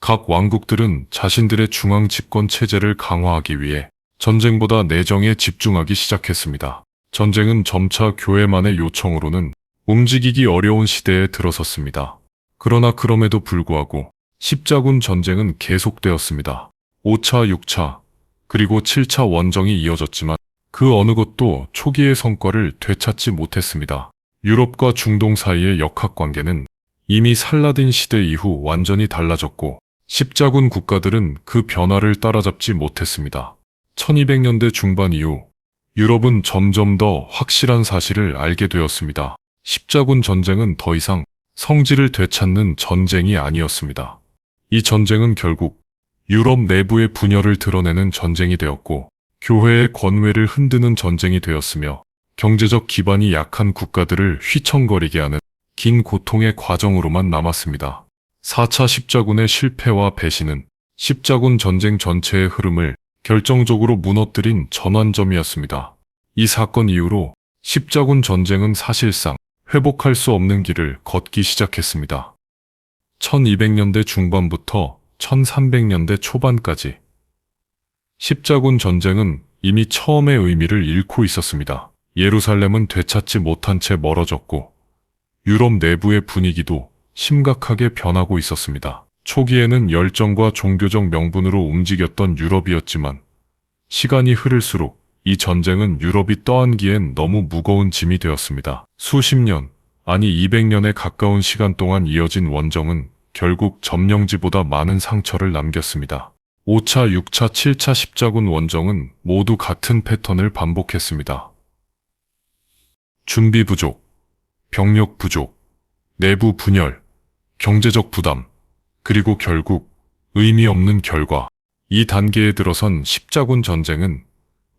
각 왕국들은 자신들의 중앙 집권 체제를 강화하기 위해 전쟁보다 내정에 집중하기 시작했습니다. 전쟁은 점차 교회만의 요청으로는 움직이기 어려운 시대에 들어섰습니다. 그러나 그럼에도 불구하고 십자군 전쟁은 계속되었습니다. 5차, 6차, 그리고 7차 원정이 이어졌지만 그 어느 것도 초기의 성과를 되찾지 못했습니다. 유럽과 중동 사이의 역학관계는 이미 살라딘 시대 이후 완전히 달라졌고 십자군 국가들은 그 변화를 따라잡지 못했습니다. 1200년대 중반 이후 유럽은 점점 더 확실한 사실을 알게 되었습니다. 십자군 전쟁은 더 이상 성질을 되찾는 전쟁이 아니었습니다. 이 전쟁은 결국 유럽 내부의 분열을 드러내는 전쟁이 되었고 교회의 권위를 흔드는 전쟁이 되었으며 경제적 기반이 약한 국가들을 휘청거리게 하는 긴 고통의 과정으로만 남았습니다. 4차 십자군의 실패와 배신은 십자군 전쟁 전체의 흐름을 결정적으로 무너뜨린 전환점이었습니다. 이 사건 이후로 십자군 전쟁은 사실상 회복할 수 없는 길을 걷기 시작했습니다. 1200년대 중반부터 1300년대 초반까지 십자군 전쟁은 이미 처음의 의미를 잃고 있었습니다. 예루살렘은 되찾지 못한 채 멀어졌고 유럽 내부의 분위기도 심각하게 변하고 있었습니다. 초기에는 열정과 종교적 명분으로 움직였던 유럽이었지만 시간이 흐를수록 이 전쟁은 유럽이 떠안기엔 너무 무거운 짐이 되었습니다. 수십 년, 아니 200년에 가까운 시간 동안 이어진 원정은 결국 점령지보다 많은 상처를 남겼습니다. 5차, 6차, 7차 십자군 원정은 모두 같은 패턴을 반복했습니다. 준비 부족, 병력 부족, 내부 분열, 경제적 부담, 그리고 결국 의미 없는 결과. 이 단계에 들어선 십자군 전쟁은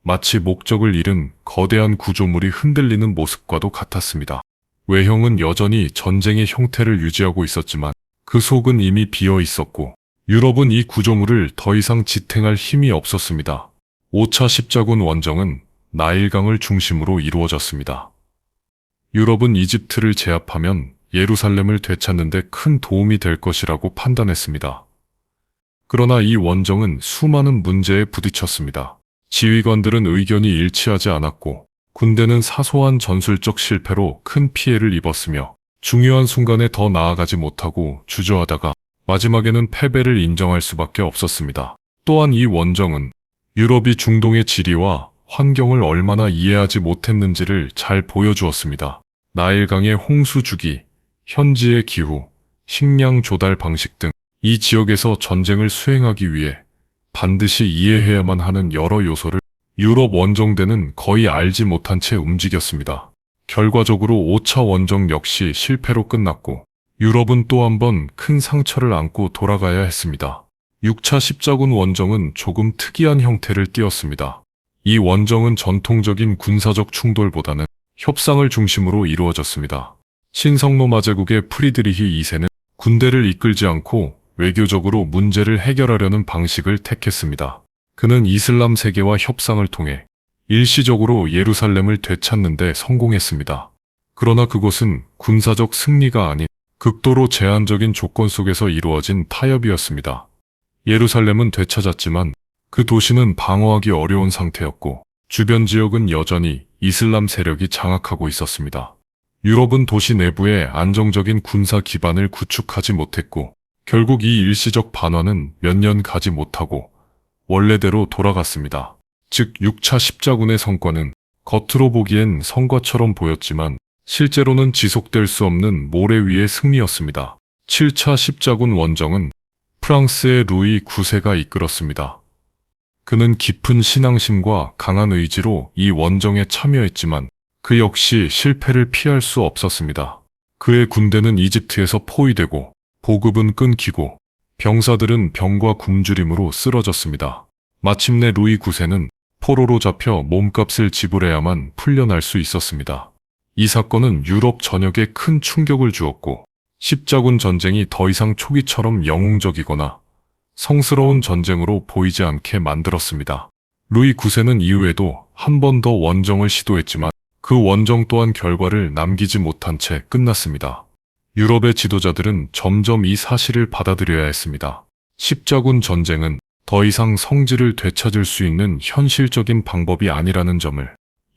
마치 목적을 잃은 거대한 구조물이 흔들리는 모습과도 같았습니다. 외형은 여전히 전쟁의 형태를 유지하고 있었지만 그 속은 이미 비어 있었고 유럽은 이 구조물을 더 이상 지탱할 힘이 없었습니다. 5차 십자군 원정은 나일강을 중심으로 이루어졌습니다. 유럽은 이집트를 제압하면 예루살렘을 되찾는 데 큰 도움이 될 것이라고 판단했습니다. 그러나 이 원정은 수많은 문제에 부딪혔습니다. 지휘관들은 의견이 일치하지 않았고 군대는 사소한 전술적 실패로 큰 피해를 입었으며 중요한 순간에 더 나아가지 못하고 주저하다가 마지막에는 패배를 인정할 수밖에 없었습니다. 또한 이 원정은 유럽이 중동의 지리와 환경을 얼마나 이해하지 못했는지를 잘 보여주었습니다. 나일강의 홍수 주기, 현지의 기후, 식량 조달 방식 등 이 지역에서 전쟁을 수행하기 위해 반드시 이해해야만 하는 여러 요소를 유럽 원정대는 거의 알지 못한 채 움직였습니다. 결과적으로 5차 원정 역시 실패로 끝났고 유럽은 또 한 번 큰 상처를 안고 돌아가야 했습니다. 6차 십자군 원정은 조금 특이한 형태를 띠었습니다. 이 원정은 전통적인 군사적 충돌보다는 협상을 중심으로 이루어졌습니다. 신성로마 제국의 프리드리히 2세는 군대를 이끌지 않고 외교적으로 문제를 해결하려는 방식을 택했습니다. 그는 이슬람 세계와 협상을 통해 일시적으로 예루살렘을 되찾는 데 성공했습니다. 그러나 그것은 군사적 승리가 아닌 극도로 제한적인 조건 속에서 이루어진 타협이었습니다. 예루살렘은 되찾았지만 그 도시는 방어하기 어려운 상태였고 주변 지역은 여전히 이슬람 세력이 장악하고 있었습니다. 유럽은 도시 내부에 안정적인 군사 기반을 구축하지 못했고 결국 이 일시적 반환은 몇 년 가지 못하고 원래대로 돌아갔습니다. 즉 6차 십자군의 성과는 겉으로 보기엔 성과처럼 보였지만 실제로는 지속될 수 없는 모래 위의 승리였습니다. 7차 십자군 원정은 프랑스의 루이 9세가 이끌었습니다. 그는 깊은 신앙심과 강한 의지로 이 원정에 참여했지만 그 역시 실패를 피할 수 없었습니다. 그의 군대는 이집트에서 포위되고 보급은 끊기고 병사들은 병과 굶주림으로 쓰러졌습니다. 마침내 루이 9세는 포로로 잡혀 몸값을 지불해야만 풀려날 수 있었습니다. 이 사건은 유럽 전역에 큰 충격을 주었고 십자군 전쟁이 더 이상 초기처럼 영웅적이거나 성스러운 전쟁으로 보이지 않게 만들었습니다. 루이 9세는 이후에도 한 번 더 원정을 시도했지만 그 원정 또한 결과를 남기지 못한 채 끝났습니다. 유럽의 지도자들은 점점 이 사실을 받아들여야 했습니다. 십자군 전쟁은 더 이상 성지를 되찾을 수 있는 현실적인 방법이 아니라는 점을,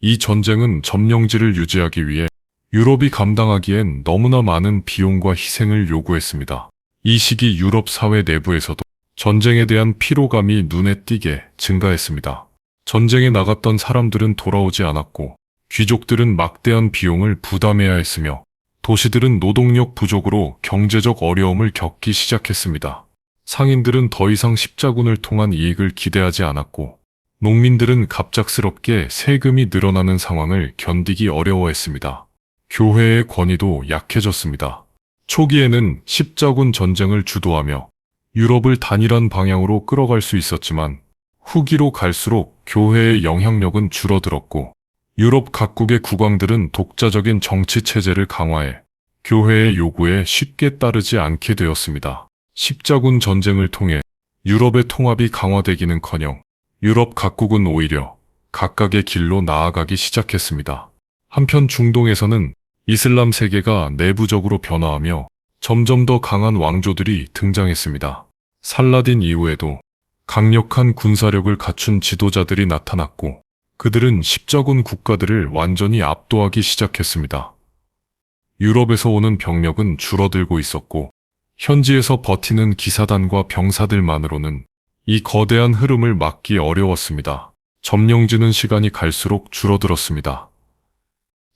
이 전쟁은 점령지를 유지하기 위해 유럽이 감당하기엔 너무나 많은 비용과 희생을 요구했습니다. 이 시기 유럽 사회 내부에서도 전쟁에 대한 피로감이 눈에 띄게 증가했습니다. 전쟁에 나갔던 사람들은 돌아오지 않았고, 귀족들은 막대한 비용을 부담해야 했으며, 도시들은 노동력 부족으로 경제적 어려움을 겪기 시작했습니다. 상인들은 더 이상 십자군을 통한 이익을 기대하지 않았고, 농민들은 갑작스럽게 세금이 늘어나는 상황을 견디기 어려워했습니다. 교회의 권위도 약해졌습니다. 초기에는 십자군 전쟁을 주도하며 유럽을 단일한 방향으로 끌어갈 수 있었지만, 후기로 갈수록 교회의 영향력은 줄어들었고, 유럽 각국의 국왕들은 독자적인 정치 체제를 강화해 교회의 요구에 쉽게 따르지 않게 되었습니다. 십자군 전쟁을 통해 유럽의 통합이 강화되기는커녕 유럽 각국은 오히려 각각의 길로 나아가기 시작했습니다. 한편 중동에서는 이슬람 세계가 내부적으로 변화하며 점점 더 강한 왕조들이 등장했습니다. 살라딘 이후에도 강력한 군사력을 갖춘 지도자들이 나타났고, 그들은 십자군 국가들을 완전히 압도하기 시작했습니다. 유럽에서 오는 병력은 줄어들고 있었고, 현지에서 버티는 기사단과 병사들만으로는 이 거대한 흐름을 막기 어려웠습니다. 점령지는 시간이 갈수록 줄어들었습니다.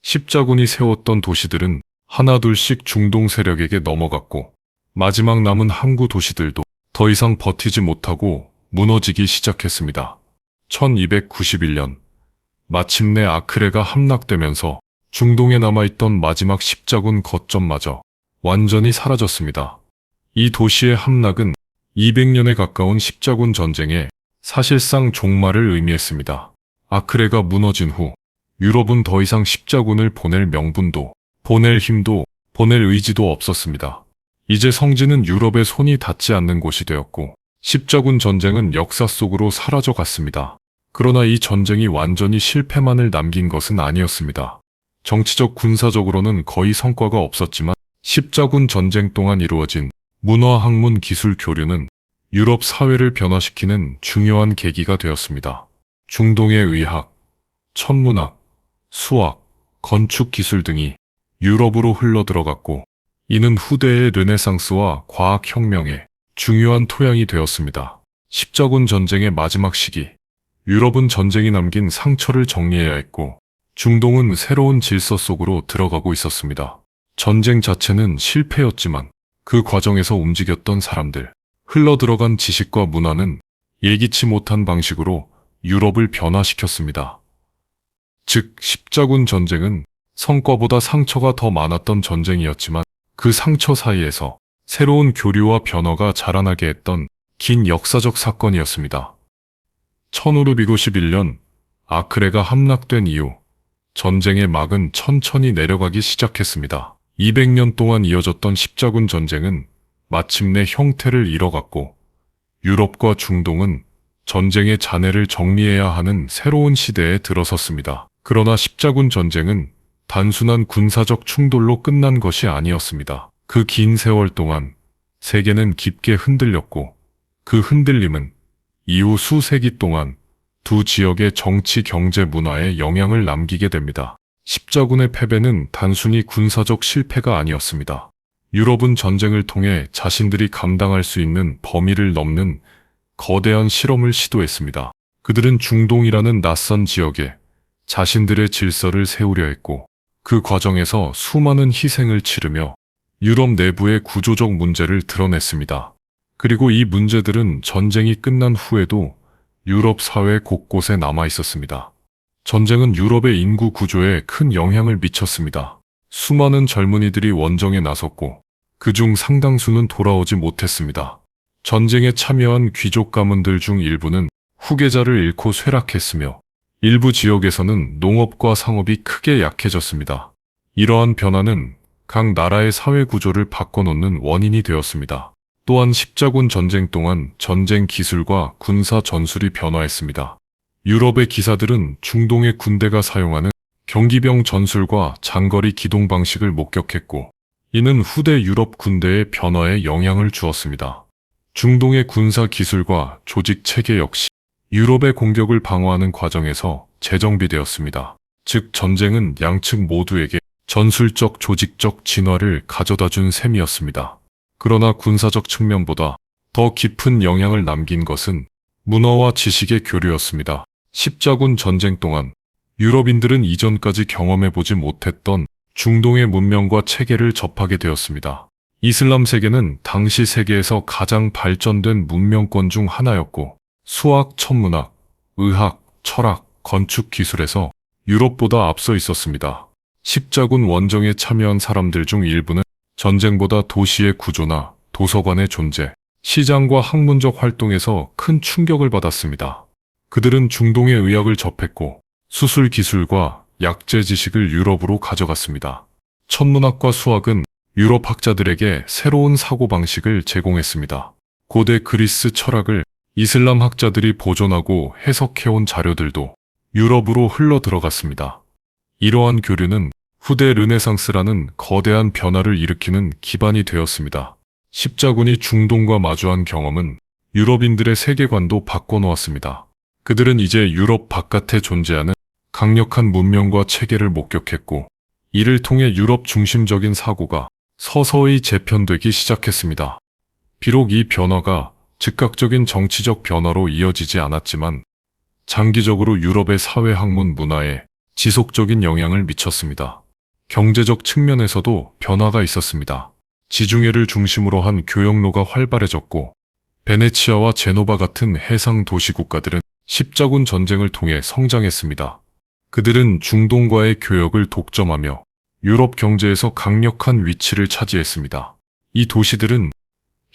십자군이 세웠던 도시들은 하나둘씩 중동 세력에게 넘어갔고, 마지막 남은 항구 도시들도 더 이상 버티지 못하고 무너지기 시작했습니다. 1291년, 마침내 아크레가 함락되면서 중동에 남아있던 마지막 십자군 거점마저 완전히 사라졌습니다. 이 도시의 함락은 200년에 가까운 십자군 전쟁에 사실상 종말을 의미했습니다. 아크레가 무너진 후 유럽은 더 이상 십자군을 보낼 명분도, 보낼 힘도, 보낼 의지도 없었습니다. 이제 성지는 유럽의 손이 닿지 않는 곳이 되었고, 십자군 전쟁은 역사 속으로 사라져갔습니다. 그러나 이 전쟁이 완전히 실패만을 남긴 것은 아니었습니다. 정치적 군사적으로는 거의 성과가 없었지만, 십자군 전쟁 동안 이루어진 문화 학문 기술 교류는 유럽 사회를 변화시키는 중요한 계기가 되었습니다. 중동의 의학, 천문학, 수학, 건축 기술 등이 유럽으로 흘러들어갔고, 이는 후대의 르네상스와 과학혁명의 중요한 토양이 되었습니다. 십자군 전쟁의 마지막 시기, 유럽은 전쟁이 남긴 상처를 정리해야 했고, 중동은 새로운 질서 속으로 들어가고 있었습니다. 전쟁 자체는 실패였지만 그 과정에서 움직였던 사람들, 흘러들어간 지식과 문화는 예기치 못한 방식으로 유럽을 변화시켰습니다. 즉, 십자군 전쟁은 성과보다 상처가 더 많았던 전쟁이었지만, 그 상처 사이에서 새로운 교류와 변화가 자라나게 했던 긴 역사적 사건이었습니다. 1591년 아크레가 함락된 이후 전쟁의 막은 천천히 내려가기 시작했습니다. 200년 동안 이어졌던 십자군 전쟁은 마침내 형태를 잃어갔고, 유럽과 중동은 전쟁의 잔해를 정리해야 하는 새로운 시대에 들어섰습니다. 그러나 십자군 전쟁은 단순한 군사적 충돌로 끝난 것이 아니었습니다. 그 긴 세월 동안 세계는 깊게 흔들렸고, 그 흔들림은 이후 수세기 동안 두 지역의 정치, 경제, 문화에 영향을 남기게 됩니다. 십자군의 패배는 단순히 군사적 실패가 아니었습니다. 유럽은 전쟁을 통해 자신들이 감당할 수 있는 범위를 넘는 거대한 실험을 시도했습니다. 그들은 중동이라는 낯선 지역에 자신들의 질서를 세우려 했고, 그 과정에서 수많은 희생을 치르며 유럽 내부의 구조적 문제를 드러냈습니다. 그리고 이 문제들은 전쟁이 끝난 후에도 유럽 사회 곳곳에 남아 있었습니다. 전쟁은 유럽의 인구 구조에 큰 영향을 미쳤습니다. 수많은 젊은이들이 원정에 나섰고, 그중 상당수는 돌아오지 못했습니다. 전쟁에 참여한 귀족 가문들 중 일부는 후계자를 잃고 쇠락했으며, 일부 지역에서는 농업과 상업이 크게 약해졌습니다. 이러한 변화는 각 나라의 사회 구조를 바꿔놓는 원인이 되었습니다. 또한 십자군 전쟁 동안 전쟁 기술과 군사 전술이 변화했습니다. 유럽의 기사들은 중동의 군대가 사용하는 경기병 전술과 장거리 기동 방식을 목격했고, 이는 후대 유럽 군대의 변화에 영향을 주었습니다. 중동의 군사 기술과 조직 체계 역시 유럽의 공격을 방어하는 과정에서 재정비되었습니다. 즉 전쟁은 양측 모두에게 전술적 조직적 진화를 가져다 준 셈이었습니다. 그러나 군사적 측면보다 더 깊은 영향을 남긴 것은 문화와 지식의 교류였습니다. 십자군 전쟁 동안 유럽인들은 이전까지 경험해보지 못했던 중동의 문명과 체계를 접하게 되었습니다. 이슬람 세계는 당시 세계에서 가장 발전된 문명권 중 하나였고 수학, 천문학, 의학, 철학, 건축 기술에서 유럽보다 앞서 있었습니다. 십자군 원정에 참여한 사람들 중 일부는 전쟁보다 도시의 구조나 도서관의 존재, 시장과 학문적 활동에서 큰 충격을 받았습니다. 그들은 중동의 의학을 접했고 수술 기술과 약재 지식을 유럽으로 가져갔습니다. 천문학과 수학은 유럽 학자들에게 새로운 사고방식을 제공했습니다. 고대 그리스 철학을 이슬람 학자들이 보존하고 해석해온 자료들도 유럽으로 흘러 들어갔습니다. 이러한 교류는 후대 르네상스라는 거대한 변화를 일으키는 기반이 되었습니다. 십자군이 중동과 마주한 경험은 유럽인들의 세계관도 바꿔놓았습니다. 그들은 이제 유럽 바깥에 존재하는 강력한 문명과 체계를 목격했고 이를 통해 유럽 중심적인 사고가 서서히 재편되기 시작했습니다. 비록 이 변화가 즉각적인 정치적 변화로 이어지지 않았지만 장기적으로 유럽의 사회 학문 문화에 지속적인 영향을 미쳤습니다. 경제적 측면에서도 변화가 있었습니다. 지중해를 중심으로 한 교역로가 활발해졌고 베네치아와 제노바 같은 해상 도시 국가들은 십자군 전쟁을 통해 성장했습니다. 그들은 중동과의 교역을 독점하며 유럽 경제에서 강력한 위치를 차지했습니다. 이 도시들은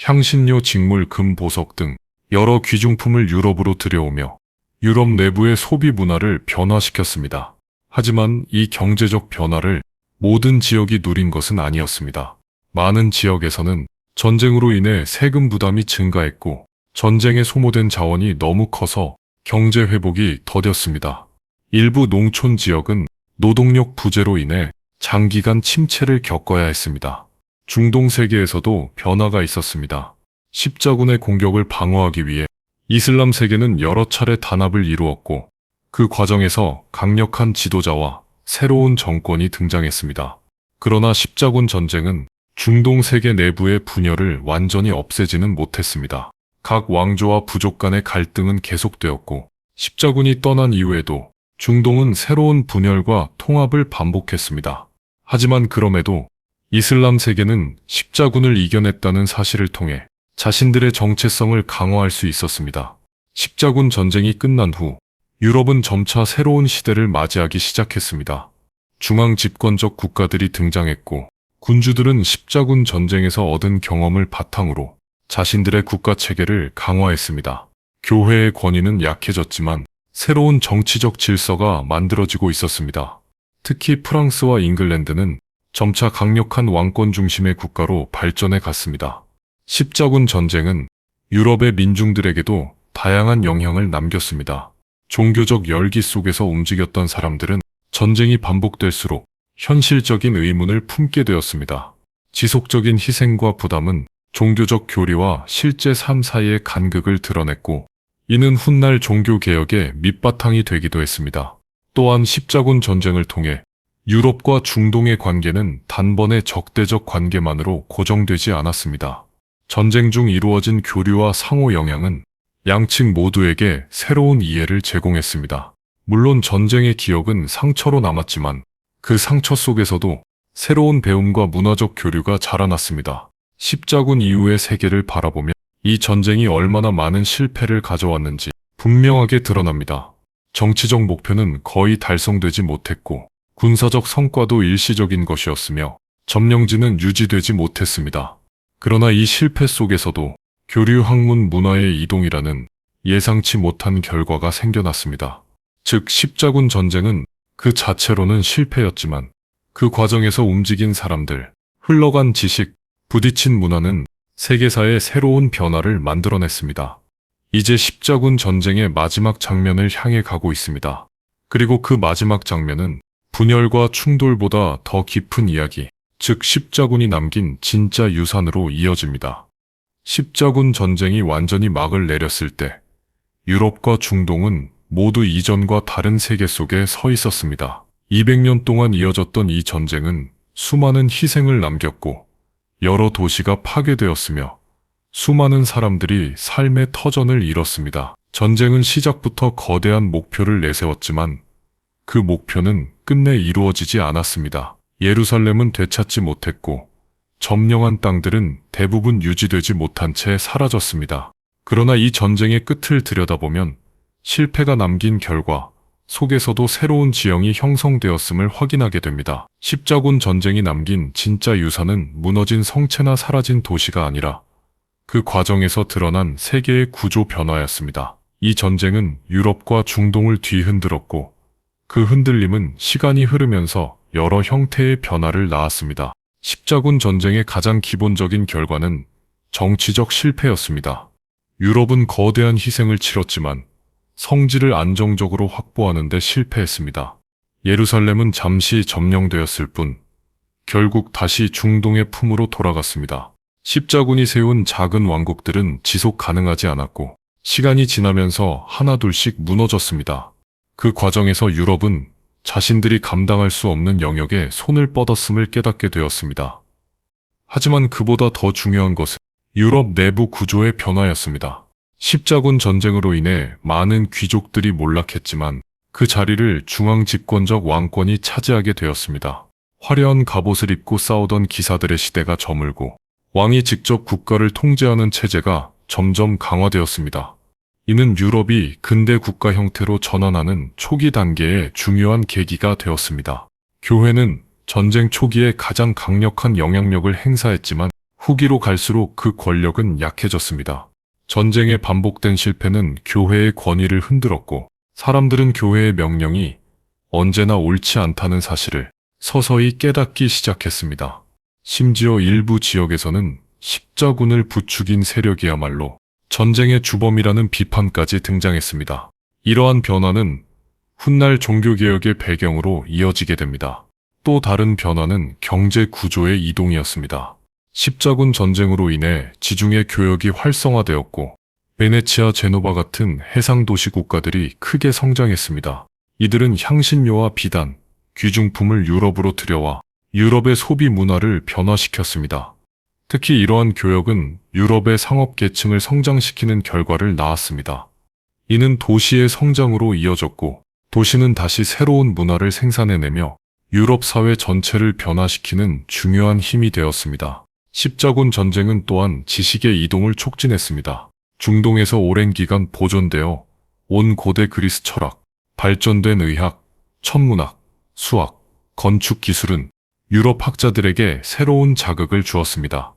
향신료, 직물, 금, 보석 등 여러 귀중품을 유럽으로 들여오며 유럽 내부의 소비 문화를 변화시켰습니다. 하지만 이 경제적 변화를 모든 지역이 누린 것은 아니었습니다. 많은 지역에서는 전쟁으로 인해 세금 부담이 증가했고 전쟁에 소모된 자원이 너무 커서 경제 회복이 더뎠습니다. 일부 농촌 지역은 노동력 부재로 인해 장기간 침체를 겪어야 했습니다. 중동 세계에서도 변화가 있었습니다. 십자군의 공격을 방어하기 위해 이슬람 세계는 여러 차례 단합을 이루었고 그 과정에서 강력한 지도자와 새로운 정권이 등장했습니다. 그러나 십자군 전쟁은 중동 세계 내부의 분열을 완전히 없애지는 못했습니다. 각 왕조와 부족 간의 갈등은 계속되었고 십자군이 떠난 이후에도 중동은 새로운 분열과 통합을 반복했습니다. 하지만 그럼에도 이슬람 세계는 십자군을 이겨냈다는 사실을 통해 자신들의 정체성을 강화할 수 있었습니다. 십자군 전쟁이 끝난 후 유럽은 점차 새로운 시대를 맞이하기 시작했습니다. 중앙 집권적 국가들이 등장했고 군주들은 십자군 전쟁에서 얻은 경험을 바탕으로 자신들의 국가 체계를 강화했습니다. 교회의 권위는 약해졌지만 새로운 정치적 질서가 만들어지고 있었습니다. 특히 프랑스와 잉글랜드는 점차 강력한 왕권 중심의 국가로 발전해 갔습니다. 십자군 전쟁은 유럽의 민중들에게도 다양한 영향을 남겼습니다. 종교적 열기 속에서 움직였던 사람들은 전쟁이 반복될수록 현실적인 의문을 품게 되었습니다. 지속적인 희생과 부담은 종교적 교리와 실제 삶 사이의 간극을 드러냈고 이는 훗날 종교개혁의 밑바탕이 되기도 했습니다. 또한 십자군 전쟁을 통해 유럽과 중동의 관계는 단번에 적대적 관계만으로 고정되지 않았습니다. 전쟁 중 이루어진 교류와 상호 영향은 양측 모두에게 새로운 이해를 제공했습니다. 물론 전쟁의 기억은 상처로 남았지만 그 상처 속에서도 새로운 배움과 문화적 교류가 자라났습니다. 십자군 이후의 세계를 바라보면 이 전쟁이 얼마나 많은 실패를 가져왔는지 분명하게 드러납니다. 정치적 목표는 거의 달성되지 못했고 군사적 성과도 일시적인 것이었으며 점령지는 유지되지 못했습니다. 그러나 이 실패 속에서도 교류, 학문, 문화의 이동이라는 예상치 못한 결과가 생겨났습니다. 즉 십자군 전쟁은 그 자체로는 실패였지만 그 과정에서 움직인 사람들, 흘러간 지식, 부딪힌 문화는 세계사의 새로운 변화를 만들어냈습니다. 이제 십자군 전쟁의 마지막 장면을 향해 가고 있습니다. 그리고 그 마지막 장면은 분열과 충돌보다 더 깊은 이야기, 즉 십자군이 남긴 진짜 유산으로 이어집니다. 십자군 전쟁이 완전히 막을 내렸을 때 유럽과 중동은 모두 이전과 다른 세계 속에 서 있었습니다. 200년 동안 이어졌던 이 전쟁은 수많은 희생을 남겼고 여러 도시가 파괴되었으며 수많은 사람들이 삶의 터전을 잃었습니다. 전쟁은 시작부터 거대한 목표를 내세웠지만 그 목표는 끝내 이루어지지 않았습니다. 예루살렘은 되찾지 못했고 점령한 땅들은 대부분 유지되지 못한 채 사라졌습니다. 그러나 이 전쟁의 끝을 들여다보면 실패가 남긴 결과 속에서도 새로운 지형이 형성되었음을 확인하게 됩니다. 십자군 전쟁이 남긴 진짜 유산은 무너진 성체나 사라진 도시가 아니라 그 과정에서 드러난 세계의 구조 변화였습니다. 이 전쟁은 유럽과 중동을 뒤흔들었고 그 흔들림은 시간이 흐르면서 여러 형태의 변화를 낳았습니다. 십자군 전쟁의 가장 기본적인 결과는 정치적 실패였습니다. 유럽은 거대한 희생을 치렀지만 성지를 안정적으로 확보하는 데 실패했습니다. 예루살렘은 잠시 점령되었을 뿐 결국 다시 중동의 품으로 돌아갔습니다. 십자군이 세운 작은 왕국들은 지속 가능하지 않았고 시간이 지나면서 하나둘씩 무너졌습니다. 그 과정에서 유럽은 자신들이 감당할 수 없는 영역에 손을 뻗었음을 깨닫게 되었습니다. 하지만 그보다 더 중요한 것은 유럽 내부 구조의 변화였습니다. 십자군 전쟁으로 인해 많은 귀족들이 몰락했지만 그 자리를 중앙 집권적 왕권이 차지하게 되었습니다. 화려한 갑옷을 입고 싸우던 기사들의 시대가 저물고 왕이 직접 국가를 통제하는 체제가 점점 강화되었습니다. 이는 유럽이 근대 국가 형태로 전환하는 초기 단계의 중요한 계기가 되었습니다. 교회는 전쟁 초기에 가장 강력한 영향력을 행사했지만 후기로 갈수록 그 권력은 약해졌습니다. 전쟁의 반복된 실패는 교회의 권위를 흔들었고 사람들은 교회의 명령이 언제나 옳지 않다는 사실을 서서히 깨닫기 시작했습니다. 심지어 일부 지역에서는 십자군을 부추긴 세력이야말로 전쟁의 주범이라는 비판까지 등장했습니다. 이러한 변화는 훗날 종교개혁의 배경으로 이어지게 됩니다. 또 다른 변화는 경제 구조의 이동이었습니다. 십자군 전쟁으로 인해 지중해 교역이 활성화되었고 베네치아, 제노바 같은 해상도시 국가들이 크게 성장했습니다. 이들은 향신료와 비단, 귀중품을 유럽으로 들여와 유럽의 소비 문화를 변화시켰습니다. 특히 이러한 교역은 유럽의 상업계층을 성장시키는 결과를 낳았습니다. 이는 도시의 성장으로 이어졌고 도시는 다시 새로운 문화를 생산해내며 유럽 사회 전체를 변화시키는 중요한 힘이 되었습니다. 십자군 전쟁은 또한 지식의 이동을 촉진했습니다. 중동에서 오랜 기간 보존되어 온 고대 그리스 철학, 발전된 의학, 천문학, 수학, 건축 기술은 유럽 학자들에게 새로운 자극을 주었습니다.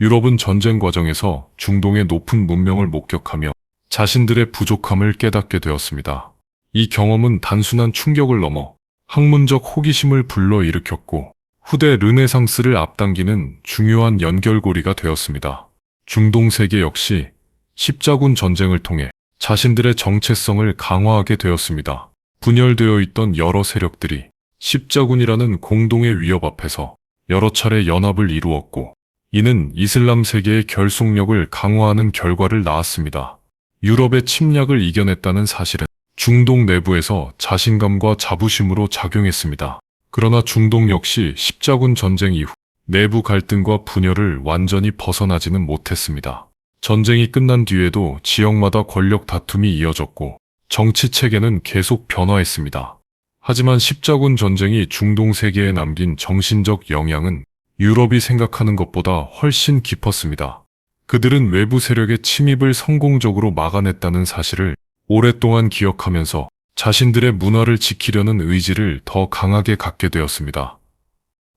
유럽은 전쟁 과정에서 중동의 높은 문명을 목격하며 자신들의 부족함을 깨닫게 되었습니다. 이 경험은 단순한 충격을 넘어 학문적 호기심을 불러일으켰고 후대 르네상스를 앞당기는 중요한 연결고리가 되었습니다. 중동 세계 역시 십자군 전쟁을 통해 자신들의 정체성을 강화하게 되었습니다. 분열되어 있던 여러 세력들이 십자군이라는 공동의 위협 앞에서 여러 차례 연합을 이루었고 이는 이슬람 세계의 결속력을 강화하는 결과를 낳았습니다. 유럽의 침략을 이겨냈다는 사실은 중동 내부에서 자신감과 자부심으로 작용했습니다. 그러나 중동 역시 십자군 전쟁 이후 내부 갈등과 분열을 완전히 벗어나지는 못했습니다. 전쟁이 끝난 뒤에도 지역마다 권력 다툼이 이어졌고 정치 체계는 계속 변화했습니다. 하지만 십자군 전쟁이 중동 세계에 남긴 정신적 영향은 유럽이 생각하는 것보다 훨씬 깊었습니다. 그들은 외부 세력의 침입을 성공적으로 막아냈다는 사실을 오랫동안 기억하면서 자신들의 문화를 지키려는 의지를 더 강하게 갖게 되었습니다.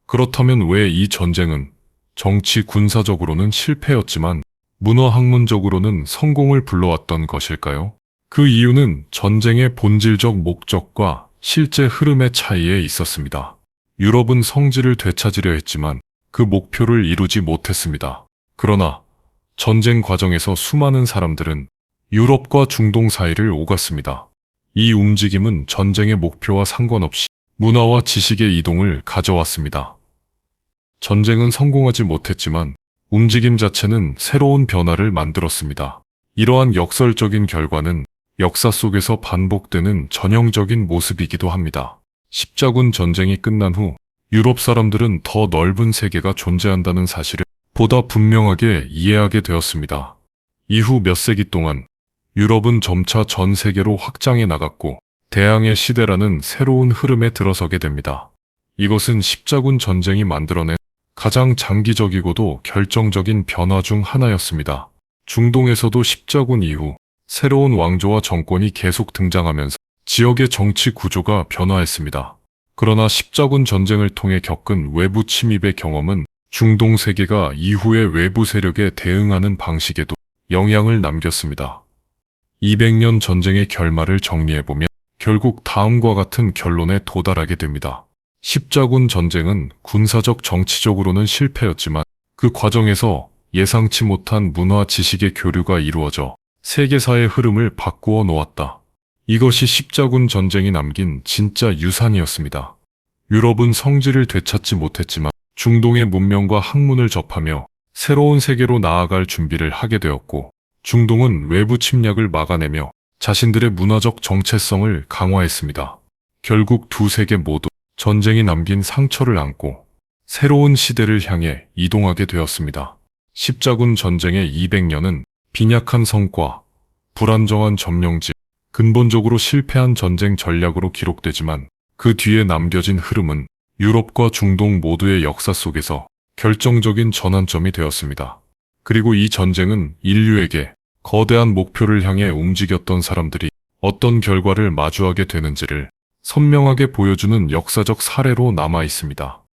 그렇다면 왜 이 전쟁은 정치 군사적으로는 실패였지만 문화 학문적으로는 성공을 불러왔던 것일까요? 그 이유는 전쟁의 본질적 목적과 실제 흐름의 차이에 있었습니다. 유럽은 성지를 되찾으려 했지만 그 목표를 이루지 못했습니다. 그러나 전쟁 과정에서 수많은 사람들은 유럽과 중동 사이를 오갔습니다. 이 움직임은 전쟁의 목표와 상관없이 문화와 지식의 이동을 가져왔습니다. 전쟁은 성공하지 못했지만 움직임 자체는 새로운 변화를 만들었습니다. 이러한 역설적인 결과는 역사 속에서 반복되는 전형적인 모습이기도 합니다. 십자군 전쟁이 끝난 후 유럽 사람들은 더 넓은 세계가 존재한다는 사실을 보다 분명하게 이해하게 되었습니다. 이후 몇 세기 동안 유럽은 점차 전 세계로 확장해 나갔고 대항해 시대라는 새로운 흐름에 들어서게 됩니다. 이것은 십자군 전쟁이 만들어낸 가장 장기적이고도 결정적인 변화 중 하나였습니다. 중동에서도 십자군 이후 새로운 왕조와 정권이 계속 등장하면서 지역의 정치 구조가 변화했습니다. 그러나 십자군 전쟁을 통해 겪은 외부 침입의 경험은 중동 세계가 이후의 외부 세력에 대응하는 방식에도 영향을 남겼습니다. 200년 전쟁의 결말을 정리해보면 결국 다음과 같은 결론에 도달하게 됩니다. 십자군 전쟁은 군사적 정치적으로는 실패였지만 그 과정에서 예상치 못한 문화 지식의 교류가 이루어져 세계사의 흐름을 바꾸어 놓았다. 이것이 십자군 전쟁이 남긴 진짜 유산이었습니다. 유럽은 성지를 되찾지 못했지만 중동의 문명과 학문을 접하며 새로운 세계로 나아갈 준비를 하게 되었고, 중동은 외부 침략을 막아내며 자신들의 문화적 정체성을 강화했습니다. 결국 두 세계 모두 전쟁이 남긴 상처를 안고 새로운 시대를 향해 이동하게 되었습니다. 십자군 전쟁의 200년은 빈약한 성과, 불안정한 점령지, 근본적으로 실패한 전쟁 전략으로 기록되지만 그 뒤에 남겨진 흐름은 유럽과 중동 모두의 역사 속에서 결정적인 전환점이 되었습니다. 그리고 이 전쟁은 인류에게 거대한 목표를 향해 움직였던 사람들이 어떤 결과를 마주하게 되는지를 선명하게 보여주는 역사적 사례로 남아 있습니다.